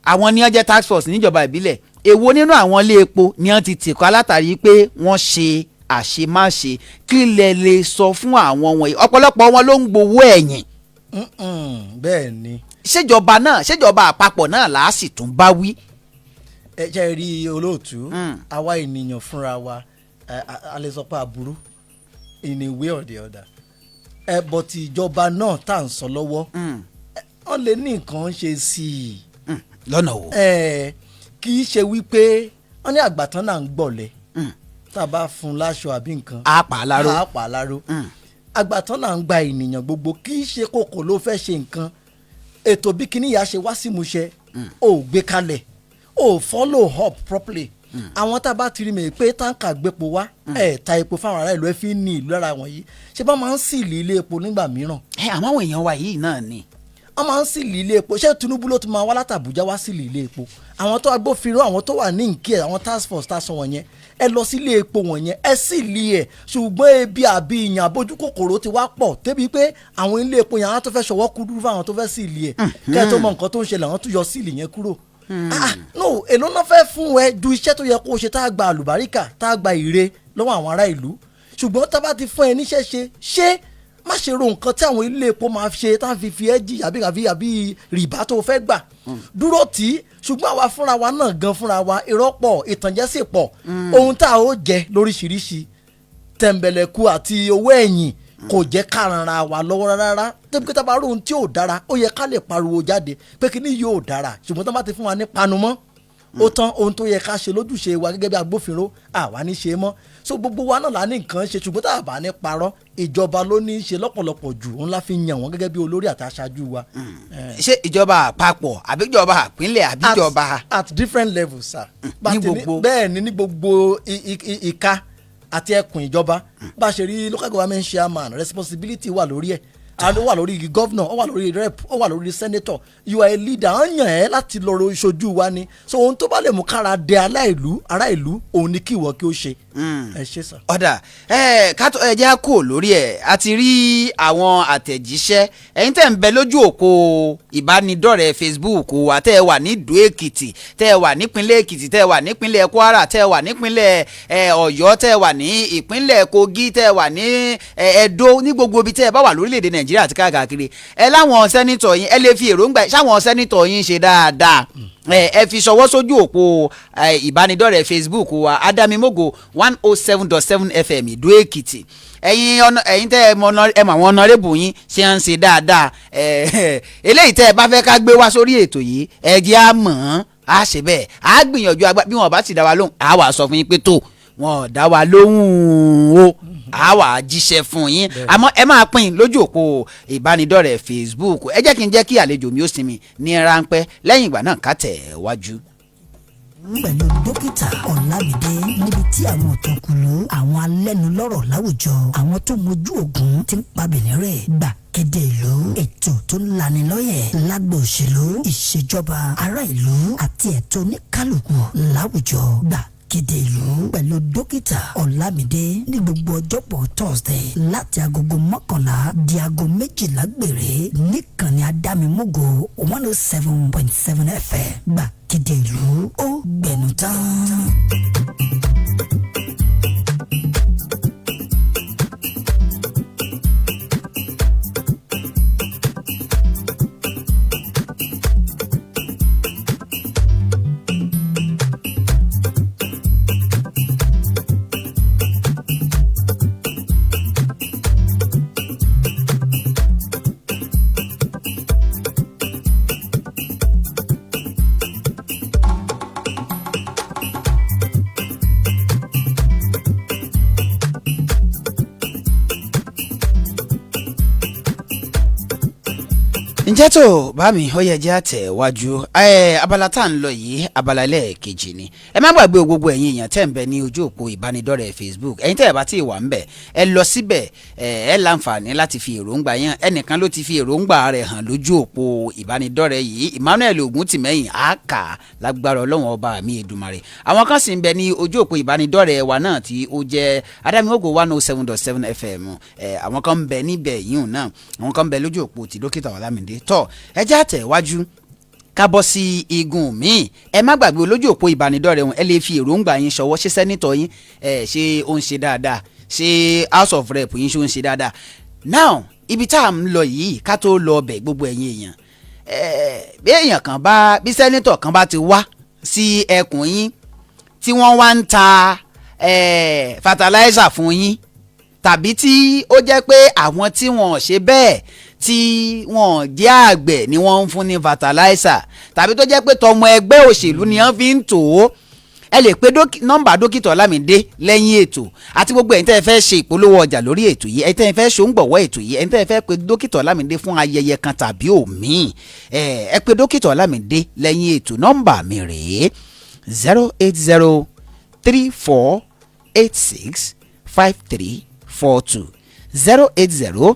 àwọn ni wọ́n jẹ́ task force níjọba ìbílẹ̀. Èwo nínú àwọn ilé epo ni wọ́n ti tìkọ́ látàrí pé wọ́n ṣe àṣemáṣe? Kí lẹ lè sọ fún àwọn wọ̀nyí? Ọ̀pọ̀lọpọ̀ wọn ló ń gbowó ẹ̀yìn. Bẹ́ẹ̀ ni. Ṣèjọba àpapọ̀ náà là á sì tún bá wí. Ẹ jẹ́ rí olóòtú àwa ènìyàn fúnra wa a lè sọ pé aburú in a way or the other. But ìjọba náà tá à ń sọ lọ́wọ́ wọ́n lè ní nǹkan ṣe sí i. Lọ́nà wo? Kì í ṣe wípé wọ́n ní àgbàtán náà ń gbọ̀lẹ̀ tá a bá fún láṣọ àbí nǹkan àpà àláró àgbàtán náà ń gba ènìyàn gbogbo. Kì í ṣe kòkò ló fẹ́ ṣe nǹkan ètò bí kíníyà ṣe wá sí ìmúṣẹ ò gbé kalẹ̀ ò follow up properly. Àwọn tá a bá ti rí mi pé táǹkà gbépo wá ta epo fáwọn ará ìlú ẹ fi ń ní ìlú lára wọ̀nyí ṣé bá máa ń sílì ilé epo nígbà mìíràn. Àmọ́ àwọn èèyàn wa yìí náà ni. Wọ́n máa ń sílì ilé epo. Ṣé Tinubu ló ti máa wá látàbújá wá sílì ilé epo? Àwọn tó agbófinró àwọn tó wà ní nkí ẹ̀ àwọn task force tá a sọ wọ̀nyẹn ẹ lọ sí ilé epo wọ̀nyẹn ẹ sílì ẹ̀. Ṣùgbọ́n ebi àbí ìyàn àbójú kòkòrò ti wá pọ̀ débi pé àwọn ilé epo yẹn àwọn tó fẹ́ ṣọwọ́ kúdú fún àwọn tó fẹ́ sílì ẹ̀ kẹ́ ẹ tó mọ nǹkan tó ń ṣẹlẹ̀ àwọn tó yọ sílì yẹn kúrò. No èló náà fẹ́ fún ẹ ju iṣẹ́ tó yẹ kó o ṣe tá a gba àlùbáríkà tá a gba ire lọ́wọ́ àwọn ará ìlú. Ṣùgbọ́n tá a bá ti fún ẹ níṣẹ́ ṣe má ṣe ro nǹkan tí àwọn ilé epo máa ṣe tá a fi ẹ́ jìyà àbí rìbá tó fẹ́ gbà dúró tì í. Ṣùgbọ́n àwa fúnra wa náà gan fúnra wa irọ́ pọ̀ ìtànjẹ sì pọ̀ ohun tá a ó jẹ lóríṣiríṣi tẹ̀m̀bẹ̀lẹ̀kù àti owó ẹ̀yìn kò jẹ́ kárànra wa lọ́wọ́ rárá. Tẹ́bí kí tá a bá rí ohun tí ò dára ó yẹ ká lè pariwo jáde pé kí ni yóò dára. Ṣùgbọ́n tá a bá ti fún wa ní panumọ́ ó tán ohun tó yẹ ká ṣe lójúṣe wa gẹ́gẹ́ bí agbófinró àwa ní ṣe mọ́. So gbogbo wa náà la ní nǹkan ṣe ṣùgbọ́n tá a bá ní parọ́ ìjọba ló ní í ṣe lọ́pọ̀lọpọ̀ jù òun la fi yàn wọ́n gẹ́gẹ́ bí olórí àti aṣáájú wa. Ṣé ìjọba àpapọ̀ àbí ìjọba àpínlẹ̀ àbí ìjọba. At different levels sir. Ní gbogbo. Bẹ́ẹ̀ ni ní gbogbo ìka àti ẹkùn ìjọba bá a ṣe rí local government chairman responsibility wà lórí ẹ̀. Ó wà lórí governor ó wà lórí rep ó wà lórí senator you are a leader ń yàn ẹ́ láti lọ ṣojú wa ni. So ohun tó bá lè mú kára dé ará ìlú òun ni kí ìwọ kí ó ṣe. Ẹ ṣe sà. Ọ̀dà kátó ẹja kò lórí ẹ̀ a ti rí àwọn àtẹ̀jíṣẹ́ ẹ̀yin tẹ̀ ń bẹ lójú òpó ìbánidọ́rẹ̀ẹ́ Facebook wa tẹ́ ẹ wà ní Ìdó Èkìtì tẹ́ ẹ wà nípínlẹ̀ Èkìtì tẹ́ ẹ wà nípínlẹ̀ Kwara tẹ́ ẹ wà nípínlẹ̀ Ọ̀yọ́ tẹ́ ẹ wà ní ìpínlẹ̀ Kogi tẹ́ ẹ wà ní Ẹdó ní gbogbo ibi tẹ́ ẹ bá wà lórílẹ̀‐èdè Nàìjíríà àti káàkiri ẹ láwọn sẹ́nitọ̀ yín ẹ lè fi èròǹgbà sáwọn sẹ́nitọ̀ yín ṣe dáadáa ẹ fi ṣọwọ́ sójú òpó ìbánidọ́rẹ̀ẹ́ Facebook wa ADAMIMOGO 107.7 FM Ìdó Èkìtì ẹ̀yin tẹ́ ẹ mọ àwọn ọ̀nàrẹ́bù yín ṣe ń ṣe dáadáa eléyìí tẹ́ ẹ bá fẹ́ ká gbé wá sórí ètò yìí ẹ jẹ́ á mọ̀ ọ́n á ṣe bẹ́ẹ̀ á gbìyànjú bí wọn bá ti dá wa lóhùn á wà sọ fún yín pé tó wọn ò dá wa lóhùn o á wà jíṣẹ́ fún yín àmọ́ ẹ máa pín lójú òpó ìbánidọ́rẹ̀ẹ́ Facebook ẹ jẹ́ kí n jẹ́ kí àlejò mi ó sinmi ní ráńpẹ́ lẹ́yìn ìgbà náà ká tẹ̀ wájú. Pẹ̀lú dókítà Ọlámidé níbi tí àwọn òtòkùlú àwọn alẹ́nulọ́rọ̀ láwùjọ àwọn tó mojú ògùn ti ń pabìnrin rẹ̀ gbàgede ìlú ètò tó ń lanilọ́yẹ̀ lágbo òṣèlú ìṣèjọba ará ìlú àti ẹ̀tọ́ oníkálùkù láwùjọ gbàgede ìlú pẹ̀lú dókítà Ọlámidé ní gbogbo ọjọ́bọ̀ Thursday láti agogo 11 di aago 12 gbèrè níkànnì ADAMIMOGO 107.7 FM gbàgede ìlú ó gbẹ̀nù tán. ǹjẹ́ tó bá mi ó yẹ jẹ́ àtẹ̀wájú abala tá à ń lọ yìí abala lẹ́ẹ̀kejì ni ẹ má gbàgbé gbogbo ẹ̀yin èèyàn tẹ́ ń bẹ ní ojú òpó ìbánidọ́rẹ̀ẹ́ Facebook ẹ̀yin tẹ́ ẹ bá ti wà ń bẹ̀ ẹ lọ síbẹ̀ ẹ láǹfààní láti fi èròǹgbà yẹn ẹnìkan ló ti fi èròǹgbà rẹ̀ hàn lójú òpó ìbánidọ́rẹ̀ẹ́ yìí Emmanuel Oguntìmẹ́yìn àáká lágbára Ọlọ́run ọba mi Èdùmàrè àwọn kan sì ń bẹ ní ojú òpó ìbánidọ́rẹ̀ẹ́ wa náà tí ó jẹ́ ADAMIMOGO 107.7 FM àwọn kan ń bẹ níbẹ̀ yìí náà àwọn kan ń bẹ lójú òpó ti Dókítà Ọlámídé tọ́ ẹ já tẹ̀wájú ká bọ́ sí igun míì ẹ má gbàgbé olójú òpó ìbánidọ́rẹ̀ẹ́ wọn ẹ lè fi èròǹgbà yín ṣọwọ́ ṣé sẹ́nitọ̀ yín ṣé ó ń ṣe dáadáa ṣé house of rep yín ṣé ó ń ṣe dáadáa now ibi tá à ń lọ yìí ká tó lọ ọbẹ̀ gbogbo ẹ̀yin èèyàn bí èèyàn kan bá bí sẹ́nitọ̀ kan bá ti wá sí ẹkùn yín tí wọ́n wá ń ta fertilizer fún yín tàbí tí ó jẹ́ pé àwọn tí wọ́n ṣe bẹ́ẹ̀ tí wọ́n jẹ́ àgbẹ̀ ni wọ́n ń fún ní fertilizer tàbí tó jẹ́ pé tọmọ ẹgbẹ́ òṣèlú ni wọ́n fi ń tò ó ẹ lè pe nọ́mbà Dókítà Ọlámídé lẹ́yìn ètò àti gbogbo ẹ̀yin tẹ́ ẹ fẹ́ ṣe ìpolówó ọjà lórí ètò yìí ẹ̀yin tẹ́ ẹ fẹ́ ṣòǹgbọ̀wọ́ ètò yìí ẹ̀yin tẹ́ ẹ fẹ́ pe Dókítà Ọlámídé fún ayẹyẹ kan tàbí òmíì ẹ pe Dókítà Ọlámídé lẹ́yìn ètò nọ́mbà mi rèé 08034865342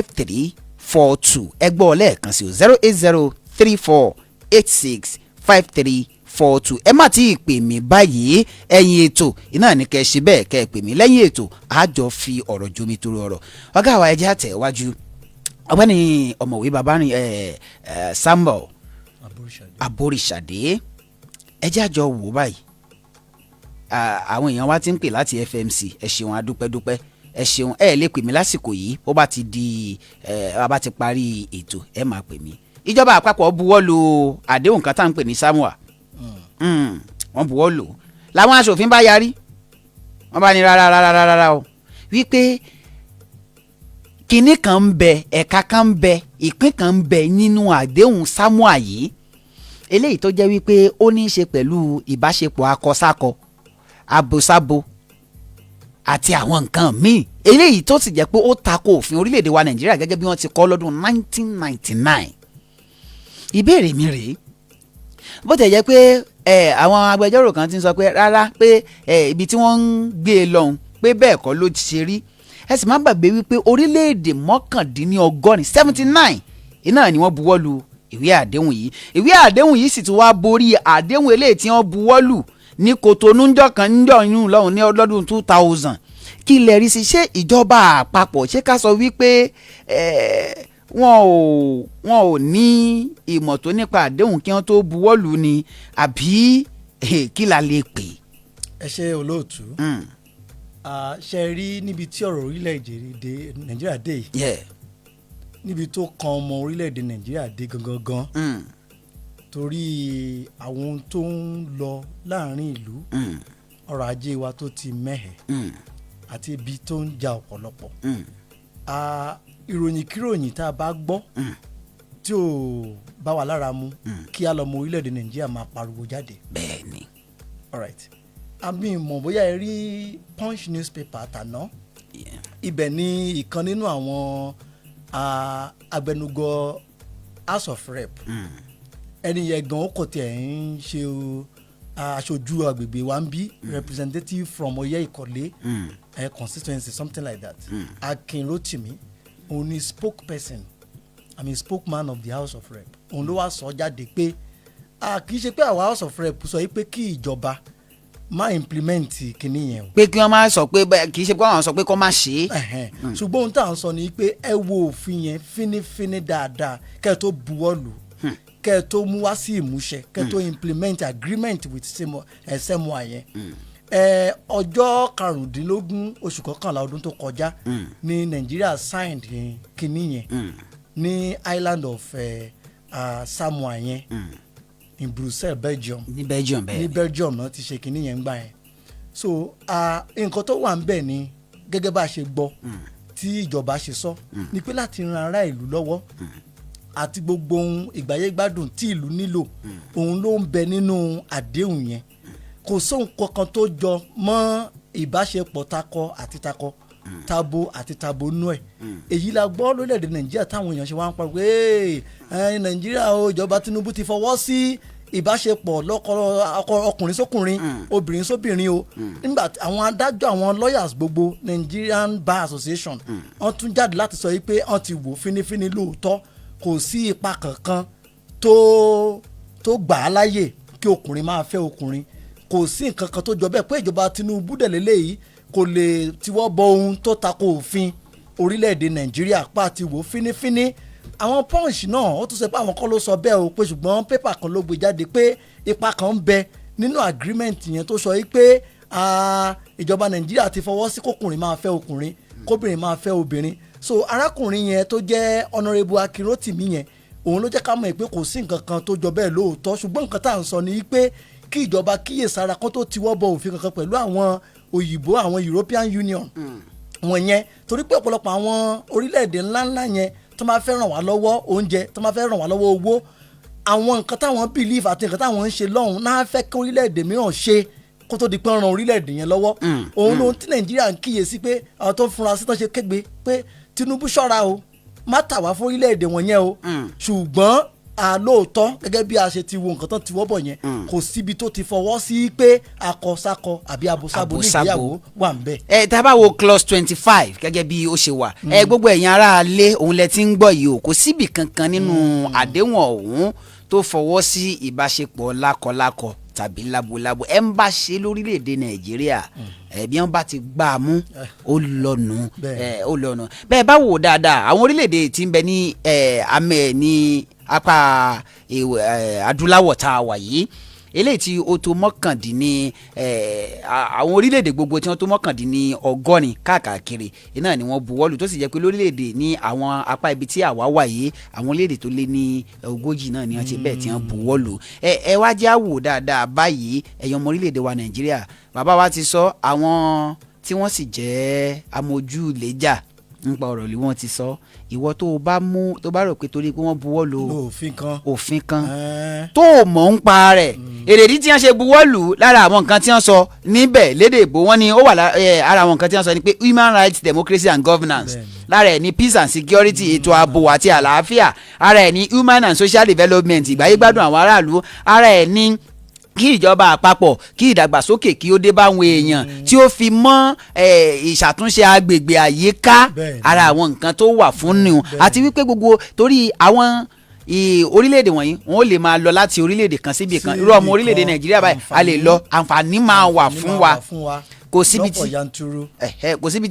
08034865342 ẹ gbọ́ lẹ́ẹ̀kan sí o 08034865342 ẹ má tí ì pè mí báyìí ẹ̀yìn ètò iná ní kẹ́ ẹ ṣe bẹ́ẹ̀ kẹ́ ẹ pè mí lẹ́yìn ètò àjọ fi ọ̀rọ̀ jomi toro ọ̀rọ̀ ọ̀gá àwa ẹ̀jẹ̀ àtẹ̀wájú ọ̀gbẹ́ni ọ̀mọ̀wé babarin Samuel Aborisade ẹ̀jẹ̀ àjọ wò báyìí àwọn èèyàn wa ti ń pè láti FMC ẹ ṣeun adúpẹ́dúpẹ́ ẹ ṣeun ẹ lè pè mí lásìkò yìí ó bá ti di bá ti parí ètò ẹ máa pè mí ìjọba àpapọ̀ buwọ́ lu àdéhùn kan tá à ń pè ní Samuel wọ́n buwọ́ lù làwọn aṣòfin bá yarí wọ́n bá ní rárá o wípé kinní kan ń bẹ ẹ̀ka kan ń bẹ ìpín kan ń bẹ nínú àdéhùn Samuel yìí eléyìí tó jẹ́ wípé ó ní í ṣe pẹ̀lú ìbáṣepọ̀ akọsákọ abosábo àti àwọn nǹkan míì eléyìí tó sì jẹ́ pé ó tako òfin orílẹ̀-èdè wa Nàìjíríà gẹ́gẹ́ bí wọ́n ti kọ́ lọ́dún 1999 ìbéèrè mi rèé bó tẹ̀ jẹ́ pé àwọn agbẹjọ́rò kan ti ń sọ pé rárá pé ibi tí wọ́n ń gbé e lọ́hùn pé bẹ́ẹ̀ kọ́ ló ti ṣe rí ẹ sì má gbàgbé wípé orílẹ̀-èdè 79 iná ni wọ́n buwọ́ lu ìwé àdéhùn yìí ìwé àdéhùn yìí sì ti wá borí àdéhùn eléyìí tí wọ́n buwọ́ lù ní Kòtónú ńjọ́ kan ńjọ́ yún lọ́hùn ní ọdún 2000 kí lè rí sí ṣé ìjọba àpapọ̀ ṣé ká sọ wípé wọn ò ní ìmọ̀ tó nípa àdéhùn kí wọ́n tó buwọ́ lù ni àbí kí la lè pè. ẹ ṣe olóòtú ṣe rí níbi tí ọ̀rọ̀ orílẹ̀-èdè Nàìjíríà dé yìí níbi tó kan ọmọ orílẹ̀-èdè Nàìjíríà dé gangan torí àwọn ohun tó ń lọ láàrin ìlú ọrọ̀ ajé wa tó ti mẹ́hẹ̀ àti ibi tó ń ja ọ̀pọ̀lọpọ̀ ìròyìn kíròyìn tá a bá gbọ́ tí ò bá wà lára mu kí a lọ mọ orílẹ̀-èdè Nàìjíríà máa pariwo jáde. bẹ́ẹ̀ni. alright àmì ìmọ̀ bóyá ẹ rí Punch newspaper tàná ibẹ̀ ni ìkan nínú àwọn abẹnugọ House of Rep ẹni yẹn gan ó kò tiẹ̀ ń ṣe aṣojú agbègbè wa ń bí representative from Ọ̀yẹ́ Ìkọ̀lé constituency something like that Akin Rotimi òun ni spokesperson spokesman of the House of Rep òun ló wá sọ jáde pé kì í ṣe pé àwa House of Rep sọ pé kí ìjọba má implement kinní yẹn o. pé kí wọ́n máa sọ pé kì í ṣe pé wọ́n sọ pé kó má ṣe é. ṣùgbọ́n ohun tá à ń sọ ni pé ẹ wo òfin yẹn fínífíní dáadáa kẹ́ ẹ tó buwọ́ lù kẹ́ ẹ tó mú wá sí ìmúṣẹ kẹ́ ẹ tó implement agreement with Samuel yẹn. ọjọ́ 15 oṣù kọkànlá ọdún tó kọjá ní Nàìjíríà signed kinní yẹn ní island of Samuel yẹn in Brussels, Belgium. ní Belgium bẹ́ẹ̀ ní Belgium náà ti ṣe kinní yẹn gbà yẹn. so nǹkan tó wà ń bẹ̀ ni gẹ́gẹ́ bá a ṣe gbọ́ tí ìjọba ṣe sọ ni pé láti ran ará ìlú lọ́wọ́ àti gbogbo ohun ìgbáyégbádùn tí ìlú nílò òun ló ń bẹ nínú àdéhùn yẹn kò sóhun kankan tó jọ mọ́ ìbáṣepọ̀ takọ àti takọ tabo àti tabo nú ẹ̀ èyí la gbọ́ lórílẹ̀‐èdè nàìjíríà táwọn èèyàn ṣe wá ń pa pé nàìjíríà o ìjọba Tinubu ti fọwọ́ sí ìbáṣepọ̀ ọkùnrin sókùnrin obìnrin sóbìnrin o nígbà àwọn adájọ́ àwọn lawyers gbogbo Nigerian Bar Association wọ́n tún jáde láti sọ pé wọ́n ti wò fínífíní lóòótọ́ kò sí ipa kankan tó gbà á láyè kí ọkùnrin máa fẹ́ ọkùnrin kò sí nǹkan kan tó jọ bẹ́ẹ̀ pé ìjọba Tinubu dẹ̀ lélẹ́yìí kò lè tiwọ́ bọ ohun tó tako òfin orílẹ̀-èdè Nàìjíríà pa ti wò fínífíní àwọn Punch náà ó tún sọ pé àwọn kọ́ ló sọ bẹ́ẹ̀ o pé ṣùgbọ́n pépà kan ló gbé jáde pé ipa kan ń bẹ nínú agreement yẹn tó sọ yìí pé ìjọba Nàìjíríà ti fọwọ́ sí kókùnrin máa fẹ́ ọkùnrin kóbìnrin máa fẹ́ obìnrin so arákùnrin yẹn tó jẹ́ Honourable Akinrotimi yẹn òun ló jẹ́ ká mọ̀ pé kò sí nǹkan kan tó jọ bẹ́ẹ̀ lóòótọ́ ṣùgbọ́n nǹkan tá à ń sọ ni pé kí ìjọba kíyèsára kó tó tiwọ́ bọ òfin kankan pẹ̀lú àwọn òyìnbó àwọn European Union wọ̀nyẹn torí pé ọ̀pọ̀lọpọ̀ àwọn orílẹ̀-èdè ńláńlá yẹn tó máa fẹ́ ràn wá lọ́wọ́ oúnjẹ tó máa fẹ́ ràn wá lọ́wọ́ owó àwọn nǹkan táwọn believe àti nǹkan táwọn ń ṣe lọ́hùn náà fẹ́ kí orílẹ̀-èdè mìíràn ṣe kó tó di pé ràn orílẹ̀-èdè yẹn lọ́wọ́ òun ló ń tí Nàìjíríà ń kíyèsí pé àwọn tó ń fura sí tán ṣe kégbe pé Tinubu ṣọ́ra o má tà wá fún orílẹ̀-èdè wọn yẹn o ṣùgbọ́n lóòótọ́ gẹ́gẹ́ bí a ṣe ti wo nǹkan tán ti wọ́bọ̀ yẹn kò síbi tó ti fọwọ́ sí pé akọsákọ àbí abosábo nígbéyàwó wà ń bẹ̀. tá a bá wo clause 25 gẹ́gẹ́ bí ó ṣe wà gbogbo ẹ̀yin ará ilé òun lẹ ti ń gbọ́ yìí o kò síbi kankan nínú àdéhùn ọ̀hún tó fọwọ́ sí ìbáṣepọ̀ lákọlákọ tàbí lábolábo ẹ̀ ń bá ṣe lórílẹ̀‐èdè Nàìjíríà bí wọ́n bá ti gbá a mú ó lọ́nu bẹ́ẹ̀ bá wò dáadáa àwọn orílẹ̀‐èdè tí ń bẹ ní amẹ́ ní apá adúláwọ̀ tá a wà yìí eléyìí tí ó tó mọ́kàndínní àwọn orílẹ̀-èdè gbogbo tí wọ́n tó mọ́kàndínní ọgọ́rin káàkiri iná ni wọ́n buwọ́lù tó sì jẹ́ pé lórílẹ̀-èdè ní àwọn apá ibi tí àwa wà yìí àwọn orílẹ̀-èdè tó lé ní ogójì náà ni wọ́n ti bẹ́ẹ̀ tí wọ́n buwọ́lù ẹ wá jẹ́ àwò dáadáa báyìí ẹ̀yàn ọmọ orílẹ̀-èdè wa Nàìjíríà bàbá wa ti sọ àwọn tí wọ́n sì jẹ́ amójúlẹ́jà nípa ọ̀rọ̀ lé wọ́n ti sọ ìwọ tó bá rò pé torí pé wọ́n buwọ́lù òfin kan tó mọ̀ ń pa rẹ̀ èrèdí tí wọ́n ṣe buwọ́lù lára àwọn nǹkan tí wọ́n sọ níbẹ̀ lédè ìbò wọ́n ní ó wà lára àwọn nǹkan tí wọ́n sọ ni pé human rights democracy and governance lára ẹ̀ ní peace and security ètò ààbò àti àlàáfíà ara ẹ̀ ní human and social development ìgbáyégbádùn àwọn aráàlú ara ẹ̀ ní kí ìjọba àpapọ̀ kí ìdàgbàsókè kí ó dé bá àwọn èèyàn tí ó fi mọ́ ìṣàtúnṣe agbègbè àyíká ara àwọn nǹkan tó wà fún ni àti wípé gbogbo torí àwọn orílẹ̀-èdè wọ̀nyí wọn ò lè máa lọ láti orílẹ̀-èdè kan síbi kan irú ọmọ orílẹ̀-èdè Nàìjíríà báyìí a lè lọ àǹfààní máa wà fún wa kò síbi tí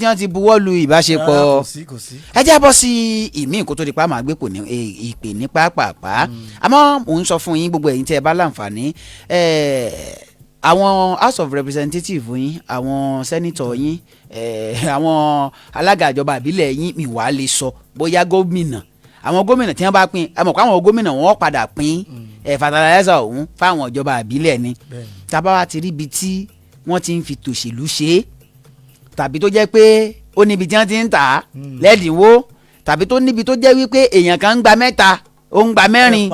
wọ́n ti buwọ́ lu ìbáṣepọ̀ ẹ jẹ́ bọ́ sí ìmí nǹkan tó di pa máa gbé ìpè ní pápápá àmọ́ mò ń sọ fún yín gbogbo ẹ̀yin tí ẹ bá láǹfààní àwọn House of Representatives yín àwọn Senator yín àwọn alága ìjọba ìbílẹ̀ yín mi wàá lè sọ bóyá gómìnà àwọn gómìnà tí wọ́n bá pín ẹ mọ̀ pé àwọn gómìnà wọ́n padà pín fertilizer ọ̀hún fáwọn ìjọba ìbílẹ̀ ni tá a bá wá ti rí ibi tí wọ́n ti ń fi tòṣèlú ṣe é tàbí tó jẹ́ pé ó níbi tí wọ́n ti ń tà á lẹ́dínwó tàbí tó níbi tó jẹ́ wípé èèyàn kan ń gba mẹ́ta ó ń gba mẹ́rin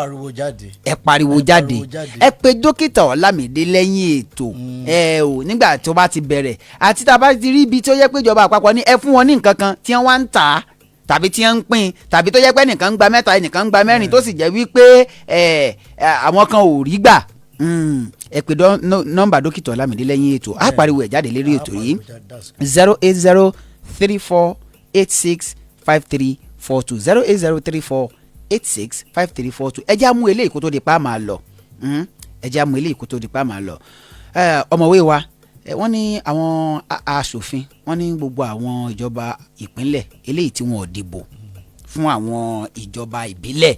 ẹ pariwo jáde ẹ pe dókítà Ọlámídé lẹ́yìn ètò nígbà tó bá ti bẹ̀rẹ̀ àti tá a bá ti rí ibi tó jẹ́ pé ìjọba àpapọ̀ ní ẹ fún wọn ní nǹkan kan tí wọ́n wá ń tà á tàbí tí wọ́n ń pín tàbí tó jẹ́ pé ẹnìkan ń gba mẹ́ta ẹnìkan ń gba mẹ́rin tó sì jẹ́ wípé àwọn kan ò rí gbà ẹ pè nọ́mbà dókítà Ọlámídé lẹ́yìn ètò á pariwo ẹ̀ jáde lérí ètò yìí 08034865342 08034865342 ẹ já mú eléyìí kó tó di pa máa lọ ọmọwé wa wọ́n ní àwọn aṣòfin wọ́n ní gbogbo àwọn ìjọba ìpínlẹ̀ eléyìí tí wọ́n ò dìbò fún àwọn ìjọba ìbílẹ̀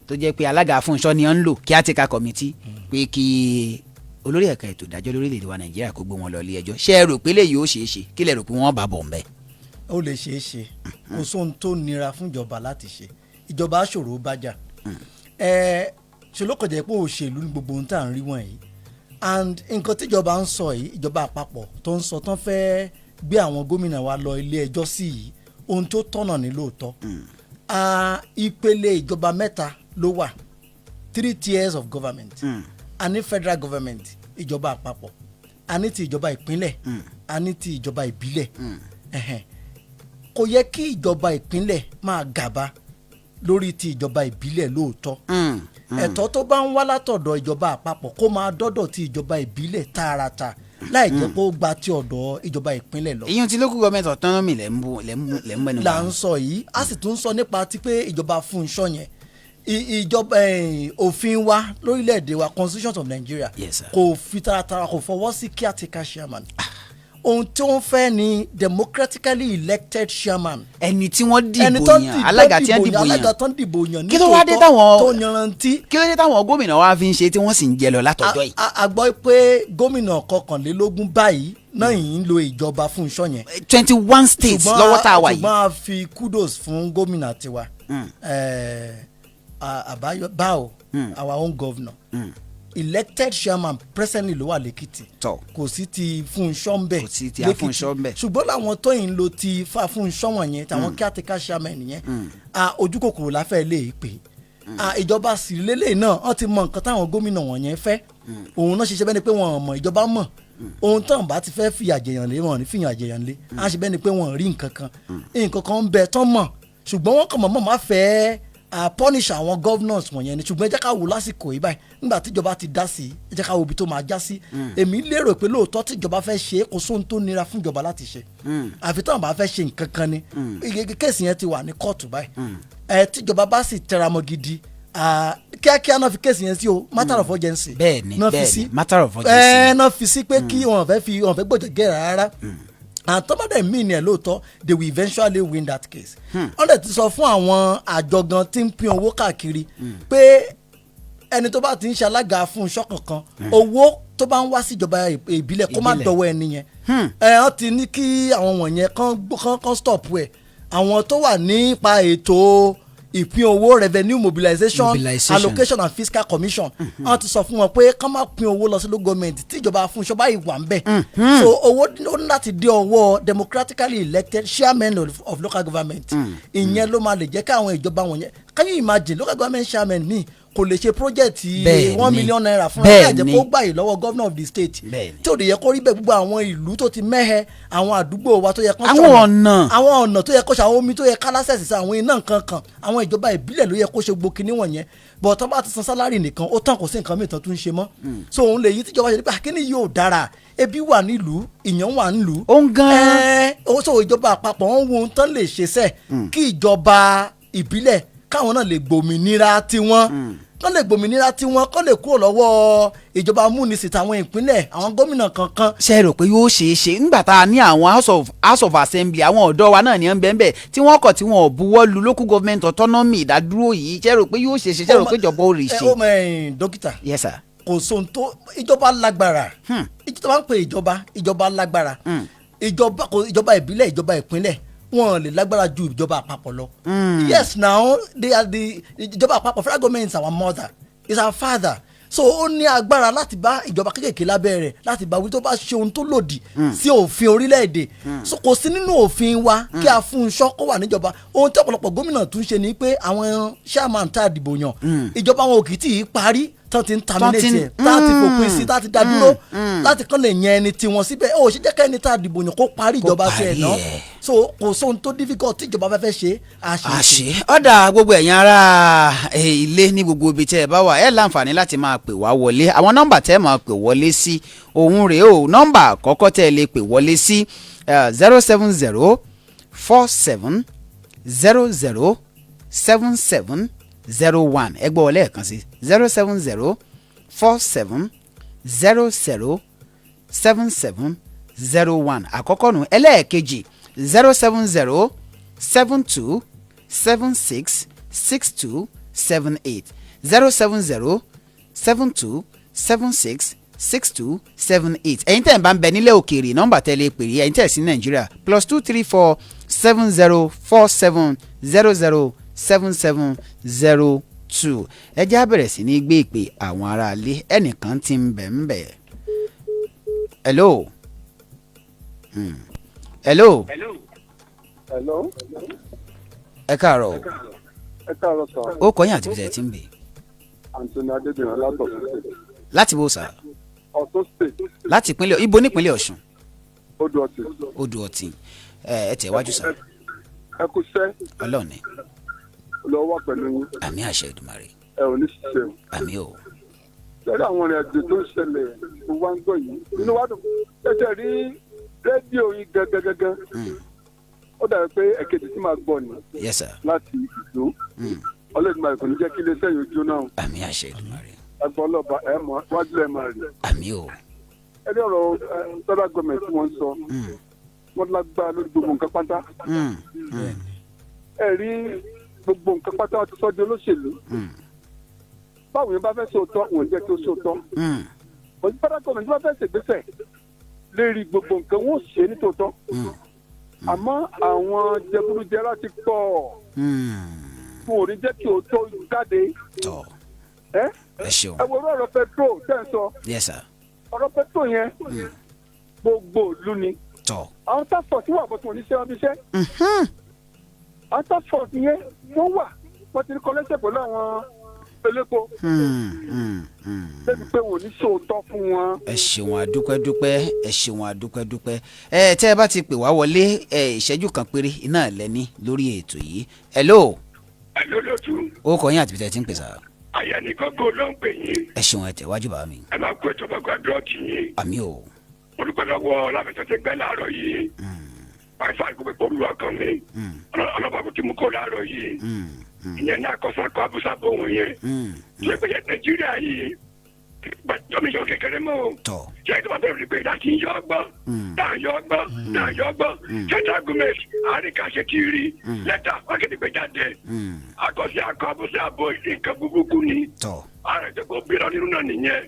tó jẹ́ pé alága Fúnṣọ́ ni wọ́n ń lò caretaker committee pé kí olórí ẹ̀ka ètò ìdájọ́ lórílẹ̀‐èdè wa Nàìjíríà kó gbé wọn lọ ilé ẹjọ́ ṣé ẹ rò pé lèyí ó ṣeé ṣe kí lẹ rò pé wọ́n bá bọ̀ ńbẹ́. ó lè ṣeé ṣe kò sóhun tó nira fún ìjọba láti ṣe ìjọba aṣòro bájà ṣe ló kọjá pé òṣèlú ní gbogbo ohun tá à ń rí wọ̀nyí and nǹkan tíjọba ń sọ yìí ìjọba àpapọ̀ tó ń sọ tán fẹ́ gbé àwọn gómìnà wa lọ ilé ẹjọ́ sí yìí ohun tó tọ̀nà ní lóòótọ́ ìpele ìjọba mẹ́ta ló wà 3 tiers of government a ní federal government ìjọba àpapọ̀ a ní ti ìjọba ìpínlẹ̀ a ní ti ìjọba ìbílẹ̀ kò yẹ kí ìjọba ìpínlẹ̀ máa gàba lórí ti ìjọba ìbílẹ̀ lóòótọ́ ẹ̀tọ́ tó bá ń wá látọ̀dọ̀ ìjọba àpapọ̀ kó máa dọ́dọ̀ ti ìjọba ìbílẹ̀ tààràtà láì jẹ́ kó gba ti ọ̀dọ̀ ìjọba ìpínlẹ̀ lọ. ìyẹn ti local government autonomy lẹ́ ń mẹ́nu là ń sọ yìí a sì tún sọ nípa ti pé ìjọba Fúnṣọ́ yẹn ìjọba òfin wa lórílẹ̀‐èdè wa constitution of Nigeria kò fi taratara kò fọwọ́ sí caretaker chairman ohun tí wọ́n fẹ́ ni democratically elected chairman. ẹni tí wọ́n dìbò yàn alága tí wọ́n dìbò yàn alága tó ń dìbò yàn kí ló wá dé táwọn tó yanrantí. kí ló dé táwọn gómìnà wa fi ń ṣe tí wọ́n sì ń jẹ lọ látọ̀dọ̀ yìí. a gbọ́ pé gómìnà 21 báyìí náà yìí ń lo ìjọba Fúnṣọ́ yẹn. 21 states lọ́wọ́ tá a wà yìí. ṣùgbọ́n a fi kudos fún gómìnà tiwa Àbáyọ Báò our own governor. Elected chairman presently ló wà lẹ́kìtì kò sí ti Fúnṣọ́ ń bẹ̀ lẹ́kìtì ṣùgbọ́n làwọn tó yìn lo ti fa Fúnṣọ́ wọ̀nyẹn tàwọn caretaker chairman yẹn ojú kòkòrò láfẹ́ lè pè ìjọba sì lélẹ̀ náà wọ́n ti mọ nǹkan táwọn gómìnà wọ̀nyẹn fẹ́ òun náà ṣiṣẹ́ bẹ́ẹ̀ ni pé wọ́n mọ̀ ìjọba mọ̀ ohun tán bá ti fẹ́ fìyà jẹyàn lé wọn ní fìyà jẹyàn lé á ṣe bẹ́ẹ̀ ni pé wọ́n rí nǹkan kan ń bẹ tán mọ̀ ṣùgbọ́n wọ́n kàn mọ̀ má fẹ́ punish àwọn governors wọ̀nyẹn ni ṣùgbọ́n ẹ jẹ́ ká wò lásìkò yìí báyìí nígbà tíjọba ti dá sí ẹ jẹ́ ká wo ibi tó máa já sí èmi lérò pé lóòótọ́ tíjọba fẹ́ ṣe kò sóhun tó nira fún ìjọba láti ṣe àfi táwọn bá fẹ́ ṣe nǹkan kan ni kéèsì yẹn ti wà ní kóòtù báyìí tíjọba bá sì tẹramọ́ gidi kíákíá náà fi kéèsì yẹn sí o matter of urgency bẹ́ẹ̀ni matter of urgency náà fi sí pé kí wọn fẹ́ gbọ́dọ̀ gẹ́rẹ́ rárá àtọ́mọ́dé mi ni ẹ̀ lóòótọ́ they will eventually win that case. wọ́n dẹ̀ ti sọ fún àwọn àjọ gan tí ń pín owó káàkiri pé ẹni tó bá ti ń ṣe alága Fúnṣọ́ kankan owó tó bá ń wá sí ìjọba ìbílẹ̀ kó má dọ̀wọ́ ẹni yẹn. wọ́n ti ní kí àwọn wọ̀nyẹn kan stop ẹ̀ àwọn tó wà nípa ètò ìpín owó revenue mobilization allocation and fiscal commission wọ́n ti sọ fún wọn pé kán má pín owó lọ sí local government tí ìjọba Fúnṣọ́ báyìí wà ń bẹ̀ so owó ó ní láti dé ọwọ́ democratically elected chairman of local government ìyẹn ló máa lè jẹ́ káwọn ìjọba wọ̀nyẹn can you imagine local government chairman mi kò lè ṣe project 1 million naira fún ẹ jẹ́ kó gbà yìí lọ́wọ́ governor of the state tí ò lè yẹ kó rí bẹ́ẹ̀ gbogbo àwọn ìlú tó ti mẹ́hẹ àwọn àdúgbò wa tó yẹ kó ṣọ̀nà àwọn ọ̀nà tó yẹ kó ṣe àwọn omi tó yẹ kálásẹ̀sì sí àwọn iná nǹkan kan àwọn ìjọba ìbílẹ̀ ló yẹ kó ṣe gbòkì níwọ̀n yẹn bọ̀ tó bá ti san sálárì nìkan ó tàn kò sí nǹkan mìíràn tó ń ṣe mọ́ so òun lè yí tíjọba ṣe pé àkíní yóò dára ebi wà nílùú ìyàn wà nílùú ó ń gan ó sọ ìjọba àpapọ̀ wọn wo ohun tán lè ṣe sẹ́ẹ̀ kí ìjọba ìbílẹ̀ káwọn náà lè gbòmìnira tiwọn kán lè gbòmìnira tiwọn kán lè kúrò lọ́wọ́ ìjọba amúnisìn tàwọn ìpínlẹ̀ àwọn gómìnà kankan. ṣe rò pé yóò ṣeé ṣe nígbà tá a ní àwọn house of assembly àwọn ọ̀dọ́ wa náà ní ẹ̀ ń bẹ́ẹ̀ bẹ́ẹ̀ tí wọ́n kọ̀ tí wọ́n ò buwọ́ lu local government autonomy ìdádúró yìí ṣe rò pé yóò ṣeé ṣe ṣe rò pé ìjọba ò rí ṣe. dókítà yes sir. kò sóhun tó ìjọba lágbára ìjọba ń pè ìjọba lágbára ìjọba ìbílẹ̀ ìjọba ìpínlẹ̀ wọn lè lágbára ju ìjọba àpapọ̀ lọ. yes now they are ìjọba àpapọ̀ federal government is our mother is our father so ó ní agbára láti bá ìjọba kékèké lábẹ́ rẹ̀ láti bá wí tó bá ṣe ohun tó lòdì sí òfin orílẹ̀-èdè so kò sí nínú òfin wa kí a Fúnṣọ́ kó wà níjọba ohun tí ọ̀pọ̀lọpọ̀ gómìnà tún ṣe ni pé àwọn chairman tá a dìbò yàn ìjọba wọn ò kì í tì í parí tán ti ń terminate ẹ̀ tá a ti fòpin sí tá a ti dá dúró láti kán lè yan ẹni tí wọ́n síbẹ̀ ó ṣe jẹ́ ká ẹni tá a dìbò yàn kó parí ìjọba tiẹ̀ náà so kò sóhun tó difficult tí ìjọba fẹ́ ṣe àṣe ọ̀dà gbogbo ẹ̀yin ará ilé ní gbogbo ibi tẹ́ ẹ bá wà ẹ láǹfààní láti máa pè wá wọlé àwọn nọ́mbà tẹ́ ẹ máa pè wọlé sí òun rèé o nọ́mbà àkọ́kọ́ tẹ́ ẹ lè pè wọlé sí 070 47 00 77 01 ẹgbẹ́ wọlé ẹ̀kan sí 070 47 00 77 01 àkọ́kọ́ nù ẹlẹ́ẹ̀kejì 070 72 76 62 78 070 72 76 62 78 ẹ̀yin tẹ́ ẹ̀ bá ń bẹ nílẹ̀ òkèèrè nọ́mbà tẹ́lẹ̀ pè é ẹ̀yin tẹ́ ẹ̀ sí nàìjíríà +234 70 47 00 7702 ẹ já bẹ̀rẹ̀ sí ní gbé ìpè àwọn aráalé ẹnìkan tí ń bẹ̀ ń bẹ̀. hello. hello. hello. ẹ káàárọ̀. ẹ káàárọ̀ sọ. ó kọ́yìn àti bìtẹ̀ tí ń bè. Anthony Adédìran látọ̀ state. láti bó sà. Ọ̀ṣun state. láti ìpínlẹ̀ ibo nípínlẹ̀ Ọ̀ṣun. Odò Ọ̀tìn. Odò Ọ̀tìn ẹ tẹ̀ wájú sà. ẹ kú sẹ́. Ọlọ́run ni. lọ́wọ́ pẹ̀lú yín. Àmì àṣẹ Èdùmàrè. ẹ ò ní ṣiṣẹ́ o. Àmì o. lẹ́yìn àwọn ìrìn àjò tó ń ṣẹlẹ̀ tó wá ń gbọ́ yìí inú wa dùn ẹsẹ̀ rí rédíò yìí gẹ́gẹ́gẹ́gẹ́ ó dàbí pé ẹ̀kejì tí màá gbọ́ ni. Yes sir. láti ìlú ọlọ́dúnmáà kò ní jẹ́ kí iléeṣẹ́ yóò jóná. Àmì àṣẹ Èdùmàrè. ẹgbọ́n ọlọ́ba ẹ̀ mọ́ wájú ẹ̀ máa rí. Àmì o. ẹni ọ̀rọ̀ federal government tí wọ́n ń sọ wọ́n lágbára lórí gbogbo nǹkan pátá. ẹ rí gbogbo nǹkan pátá wọn ti sọ di olóṣèlú. báwo ni bá fẹ́ sòótọ́ òun jẹ́ kí ó sòótọ́. òní federal government bá fẹ́ ṣègbésẹ̀ lérí gbogbo nǹkan wọn ò ṣe ní tòótọ́. àmọ́ àwọn jẹgúdújẹrá ti pọ̀ fún òní jẹ́ kí òótọ́ jáde. ẹ ṣeun. ẹ wo ọ̀rọ̀ petrol tẹ́ ń sọ. Yes sir. ọ̀rọ̀ petrol yẹn gbogbo ìlú ni. àwọn task-force wà bó tí wọ́n ní ṣe wọn bí iṣẹ́. àwọn task-force yẹn wọ́n wà wọ́n ti ní kọ́lẹ́sẹ̀ pẹ̀lú àwọn elépo. débi pé wọ́n ní sòótọ́ fún wọn. ẹ ṣeun àdúpẹ́dúpẹ́ ẹ ṣeun àdúpẹ́dúpẹ́ tẹ́ ẹ bá ti pè wá wọlé ìṣẹ́jú kan péré iná lẹ́ni lórí ètò yìí. Hello. Hello lótú. ó kọ yín àti bìtẹ́ tí ń pè sá. Àyànníkọ́gbó ló ń pè yín. ẹ ṣeun ẹ tẹ̀wájú bá mi. ẹ máa kó ètò ọgbà dúrọ́ọ̀kì yín. Àmì o. olùpẹ̀lọ́wọ́ láfẹsẹ̀tẹ̀ gbẹ́ láàárọ̀ yìí. àìsàn kò pé pọ̀lú ọkàn mi. ọlọ́pàá kò tí mú kó láàárọ̀ yìí. ìyẹn ní àkọsàkọ abúsàbò wọn yẹn. ṣé pé Nàìjíríà yìí gbàjọ́mi yọ kékeré mọ́ o. ṣé ìjọba bẹ̀rẹ̀ rí pé láti yọ ọgbọ́n náà yọ ọgbọ́n central government àríkà ṣe kiri lẹ́tà wákìtì gbé jáde. àkọsí akọ abúsàbò nǹkan burúkú ni. ààrẹ tó kó bí lọ nínú náà nìyẹn.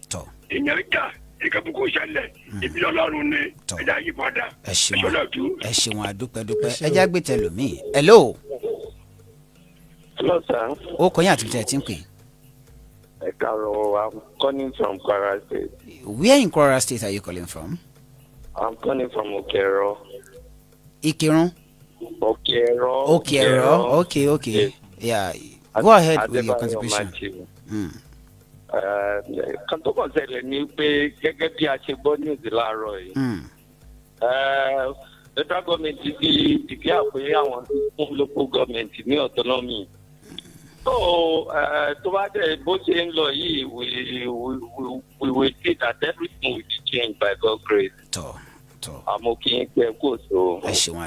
ìyẹn jà ìkẹ́bùkù ṣẹlẹ̀ ibi Ọlọ́run ni ẹja yí padà. ẹ ṣeun àdúpẹ́dúpẹ́ ẹja gbé tẹlómi. Hello. Hello sir. ó kọ yín àti bìtẹ́ tí ń pè. ẹ káàárọ̀, I'm calling from Kwara State. Where in Kwara State are you calling from? I'm calling from Okero. Ìkìrun. Okero. Okay. Yes. Yeah. Go ahead with your contribution. Kan tó kàn ṣẹlẹ̀ ni pé gẹ́gẹ́ bí a ṣe gbọ́ news láàárọ̀ yìí. Federal government ti dìgbì àpé àwọn fún local government ní autonomy. So tó bá dẹ̀ bó ṣe ń lọ yìí we will see that everything will be changed by God's grace. àmọ́ kí n pẹ́ kó so. ẹ ṣeun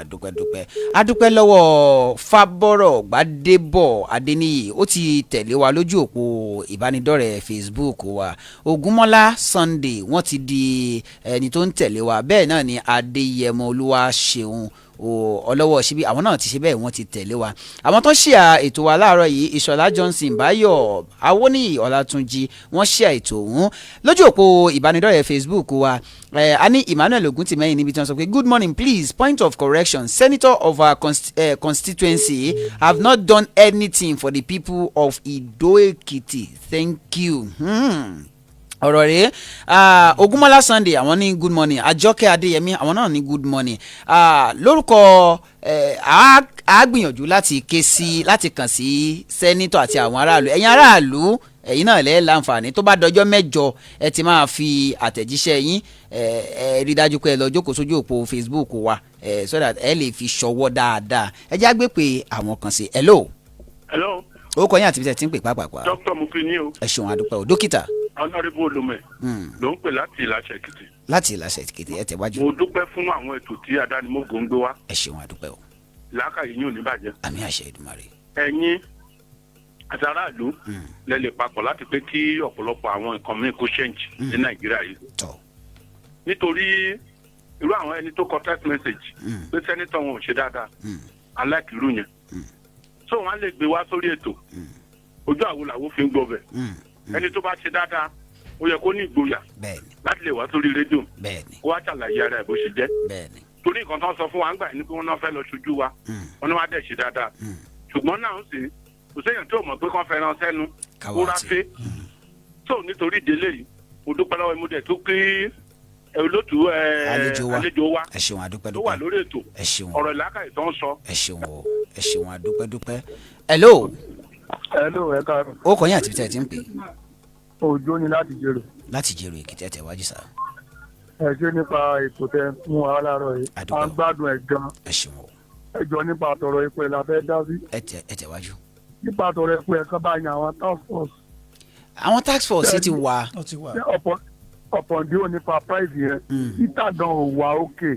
adúpẹ́ lọ́wọ́ Fábọ́rọ̀ Gbádébọ̀ Adéníyì ó ti tẹ̀lé wa lójú òpó ìbánidọ́rẹ̀ẹ́ Facebook wa. Ògúnmọ́lá Sunday wọ́n ti di ẹni tó ń tẹ̀lé wa, bẹ́ẹ̀ náà ni Adéyẹmọ Olúwaṣeun ọlọ́wọ́ síbí àwọn náà ti ṣe bẹ́ẹ̀ wọ́n ti tẹ̀lé wa. àwọn tó ṣíà ètò wa láàárọ̀ yìí Ìṣọ̀lá Johnson, Báyọ̀ Awóníyì Ọlátúnjí wọ́n ṣíà ètò ọ̀hún lójú òpó ìbánidọ́rẹ̀ẹ́ Facebook wa. a ní Emmanuel Oguntìmẹ́yìn níbi tí wọ́n sọ pé good morning, please point of correction, senator of our constituency have not done anything for the people of Ìdó-Èkìtì, thank you. ọ̀rọ̀ rèé Ògúnmọ́lá Sunday àwọn ní good morning, Àjọkẹ́ Adéyẹmí àwọn náà ní good morning. lórúkọ a gbìyànjú láti ké sí láti kàn sí sẹ́nítọ̀ àti àwọn aráàlú. ẹ̀yin aráàlú ẹ̀yin náà lẹ́ẹ̀ láǹfààní tó bá dọjọ́ mẹ́jọ ẹ ti máa fi àtẹ̀jíṣẹ́ yín rí dájú pé ẹ lọ jókòó sójú òpó Facebook wa so that ẹ lè fi ṣọwọ́ dáadáa. ẹ já gbé pé àwọn kan sí. hello. ó kọ yín àti bíṣẹ́ tí ń pè pàápàá. dókítà mo fi ní o. ẹ ṣeun àdúpẹ́ o dókítà. Honorable Olùmẹ ló ń pè láti Ìlàṣẹ Èkìtì. láti Ìlàṣẹ Èkìtì ẹ tẹ̀wájú. mo dúpẹ́ fún àwọn ètò tí Adánímógò ń gbé wá. ẹ ṣeun àdúpẹ́ o. làákàyè yín ò ní bàjẹ́. àmì àṣẹ Èdùmàrè. ẹ̀yin àti aráàlú lẹ lè papọ̀ láti pé kí ọ̀pọ̀lọpọ̀ àwọn nǹkan míì kó change ní Nàìjíríà yìí. nítorí irú àwọn ẹni tó kọ text message pé sẹ́nitọ̀ wọn ò ṣe dáadáa aláìkìlú yẹn so wọn á lè gbé wá sórí ètò ojú àwo làwo fi ń gbọ́ bẹ̀ ẹni tó bá ṣe dáadáa ó yẹ kó ní ìgboyà láti lè wá sórí rédíò kó wá ṣàlàyé ara ẹ̀ bó ṣe jẹ́ torí nǹkan tó ń sọ fún wa ń gbà ní pé wọ́n náà fẹ́ lọ ṣojú wa wọ́n ní wá dẹ̀ ṣe dáadáa ṣùgbọ́n náà ń sìn kò séèyàn tí ò mọ̀ pé kán fẹ́ràn sẹ́nu kó ráfé tó nítorí ìdílé yìí mo dúpẹ́ lọ́wọ́ ìmúdẹ̀ tó kí olótú àlejò wa tó wà lórí ètò ọ̀rọ̀ ìlàkàyè tó ń sọ. ẹ ṣeun adúpẹ́. hello. ẹ káàárọ̀. ó kọ́ yín àti bíi ti ń pè. Òjó ni láti Jèrò. láti Jèrò Èkìtì ẹ tẹ̀wájú sá. ẹ ṣe nípa ètò tẹ mú wa láàárọ̀ yìí à ń gbádùn ẹ gan. ẹ ṣeun o. ẹjọ́ nípa àtọ̀rọ̀ epo ẹ̀ la fẹ́ dá sí. ẹ tẹ̀wájú. nípa àtọ̀rọ̀ epo ẹ̀ kan bá yan àwọn task force. àwọn task force ti wà. ọ̀pọ̀ ndí ò nípa price yẹn títà gan ò wà òkè.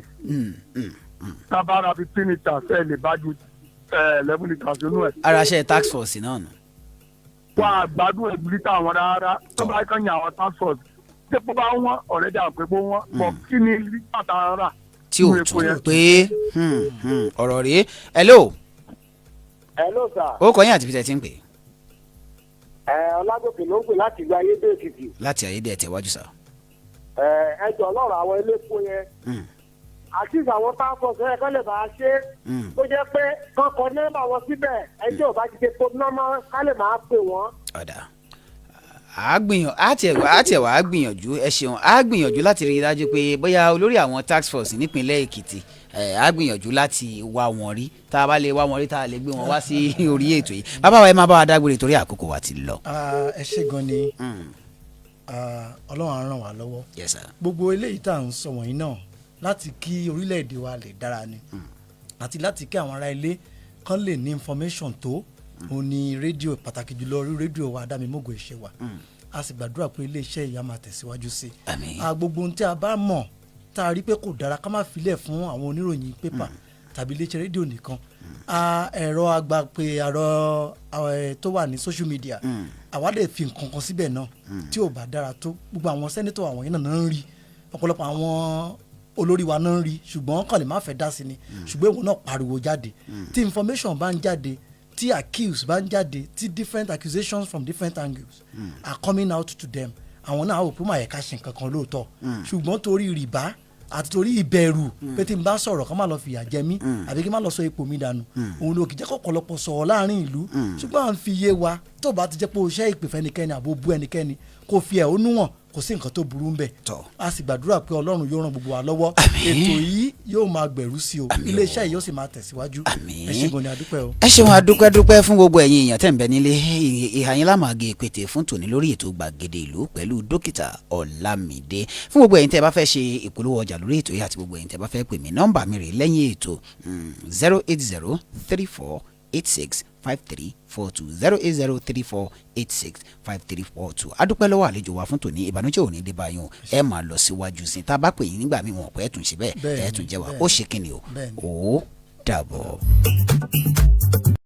tábàárà 15 litres ẹ̀ lè bá ju 11 litres nínú ẹ̀. ara ṣe task force náà nù. wà á gbádùn ẹ̀gbìn lítà wọn rárá tó bá kàn yan àwọn task force. tẹ́pọ̀ bá wọ́n ọ̀rẹ́dà àpépọ̀ wọn bọ̀ kí ni lítà tá a rà. tí o tún pé ọ̀rọ̀ rèé. hello. hello sir. ó kọ́ yín àti peter ti ń pè. ọlágòkè ló ń pè láti ìlú ayédè èkìtì. láti ayédè ẹ̀ tẹ̀wájú sá. ẹjọ́ ọlọ́run àwọn elépo yẹn àti àwọn táwọn sọ ẹ̀kọ́ lè bá a ṣe tó jẹ́ pé kọ́kọ́ nọ́mbà wọn síbẹ̀ ẹjọ́ ò bá ti ṣe tó nọ́mbà ká lè máa pè wọ́n. ọ̀dà àtẹ̀wá á gbìyànjú ẹ ṣeun á gbìyànjú láti rí i dájú pé bóyá olórí àwọn task force nípínlẹ̀ èkìtì á gbìyànjú láti wá wọn rí tá a bá lè wá wọn rí tá a lè gbé wọn wá sí orí ètò yìí bàbá wa ẹ máa bá wa dágbére torí àkókò wa ti lọ. ẹ ṣé gan ni ọlọ́run á ràn wá lọ́wọ́. Yes sir. gbogbo eléyìí tá à ń sọ wọ̀nyí náà láti kí orílẹ̀-èdè wa lè dára ni àti láti kí àwọn ará ilé kan lè ní information tó òun ni rédíò pàtàkì jùlọ orí rédíò wa ADAMIMOGO ìṣe wa a sì gbàdúrà pé iléeṣẹ́ ìyá máa tẹ̀síwájú sí i gbogbo ohun tí a bá mọ̀ tá a rí pé kò dára ká má filẹ̀ fún àwọn oníròyìn pépà tàbí iléeṣẹ́ rédíò nìkan ẹ̀rọ agbápé ẹ̀rọ tó wà ní social media àwa lè fi nǹkan kan síbẹ̀ náà tí ò bá dára tó gbogbo àwọn sẹ́nítọ̀ àwọn yẹn náà ń rí ọ̀pọ̀lọpọ̀ àwọn olórí wa náà ń rí ṣùgbọ́n kàn lè má fẹ́ dá sí ni ṣùgbọ́n èwo náà pariwo jáde tí information bá ń jáde tí accuse bá ń jáde tí different accusations from different angles are coming out to them àwọn náà á wò pé máa yẹ ká ṣe nǹkan kan lóòótọ́ ṣùgbọ́n torí rìbá àti torí ìbẹ̀rù pé tí n bá sọ̀rọ̀ ká má lọ fìyà jẹ mí àbí kí n má lọ sọ ipò mi dànù òun ló kì í jẹ́ kọ́kọ́lọpọ̀ sọ̀rọ̀ láàrin ìlú ṣùgbọ́n à ń fi yé wa tó bá ti jẹ́ pé o ṣẹ́ ìpè fẹ́nikẹ́ni àbò bú ẹnikẹ́ni kò fi ẹ̀hónú hàn kò sí nǹkan tó burú ń bẹ̀ a sì gbàdúrà pé ọlọ́run yóò ràn gbogbo wa lọ́wọ́ ètò yìí yóò máa gbèrú sí o iléeṣẹ́ yìí yóò sì máa tẹ̀síwájú ẹ ṣé gan ni adúpẹ́ o. ẹ ṣeun adúpẹ́ fún gbogbo ẹ̀yin èèyàn tẹ̀ ń bẹ nílé ìhà yín lámàgé pété fún tòní lórí ètò gbàgede ìlú pẹ̀lú dókítà Ọlámídé fún gbogbo ẹ̀yin tẹ́ bá fẹ́ ṣe ìpolówó ọjà lórí ètò yìí àti gbogbo ẹ̀yin tẹ́ bá fẹ́ pè mí nọ́mbà mi rè lẹ́yìn ètò 08034865342 08034865342 adúpẹ́ lọ́wọ́ àlejò wa fún tòní ìbànújẹ́ òní dé báyìí ẹ máa lọ síwájú sí i tá a bá pè yín nígbà míì wọn pẹ́ tún ṣe bẹ́ẹ̀ ẹ tún jẹ́ wa ó ṣe kíni o ó dàbọ̀.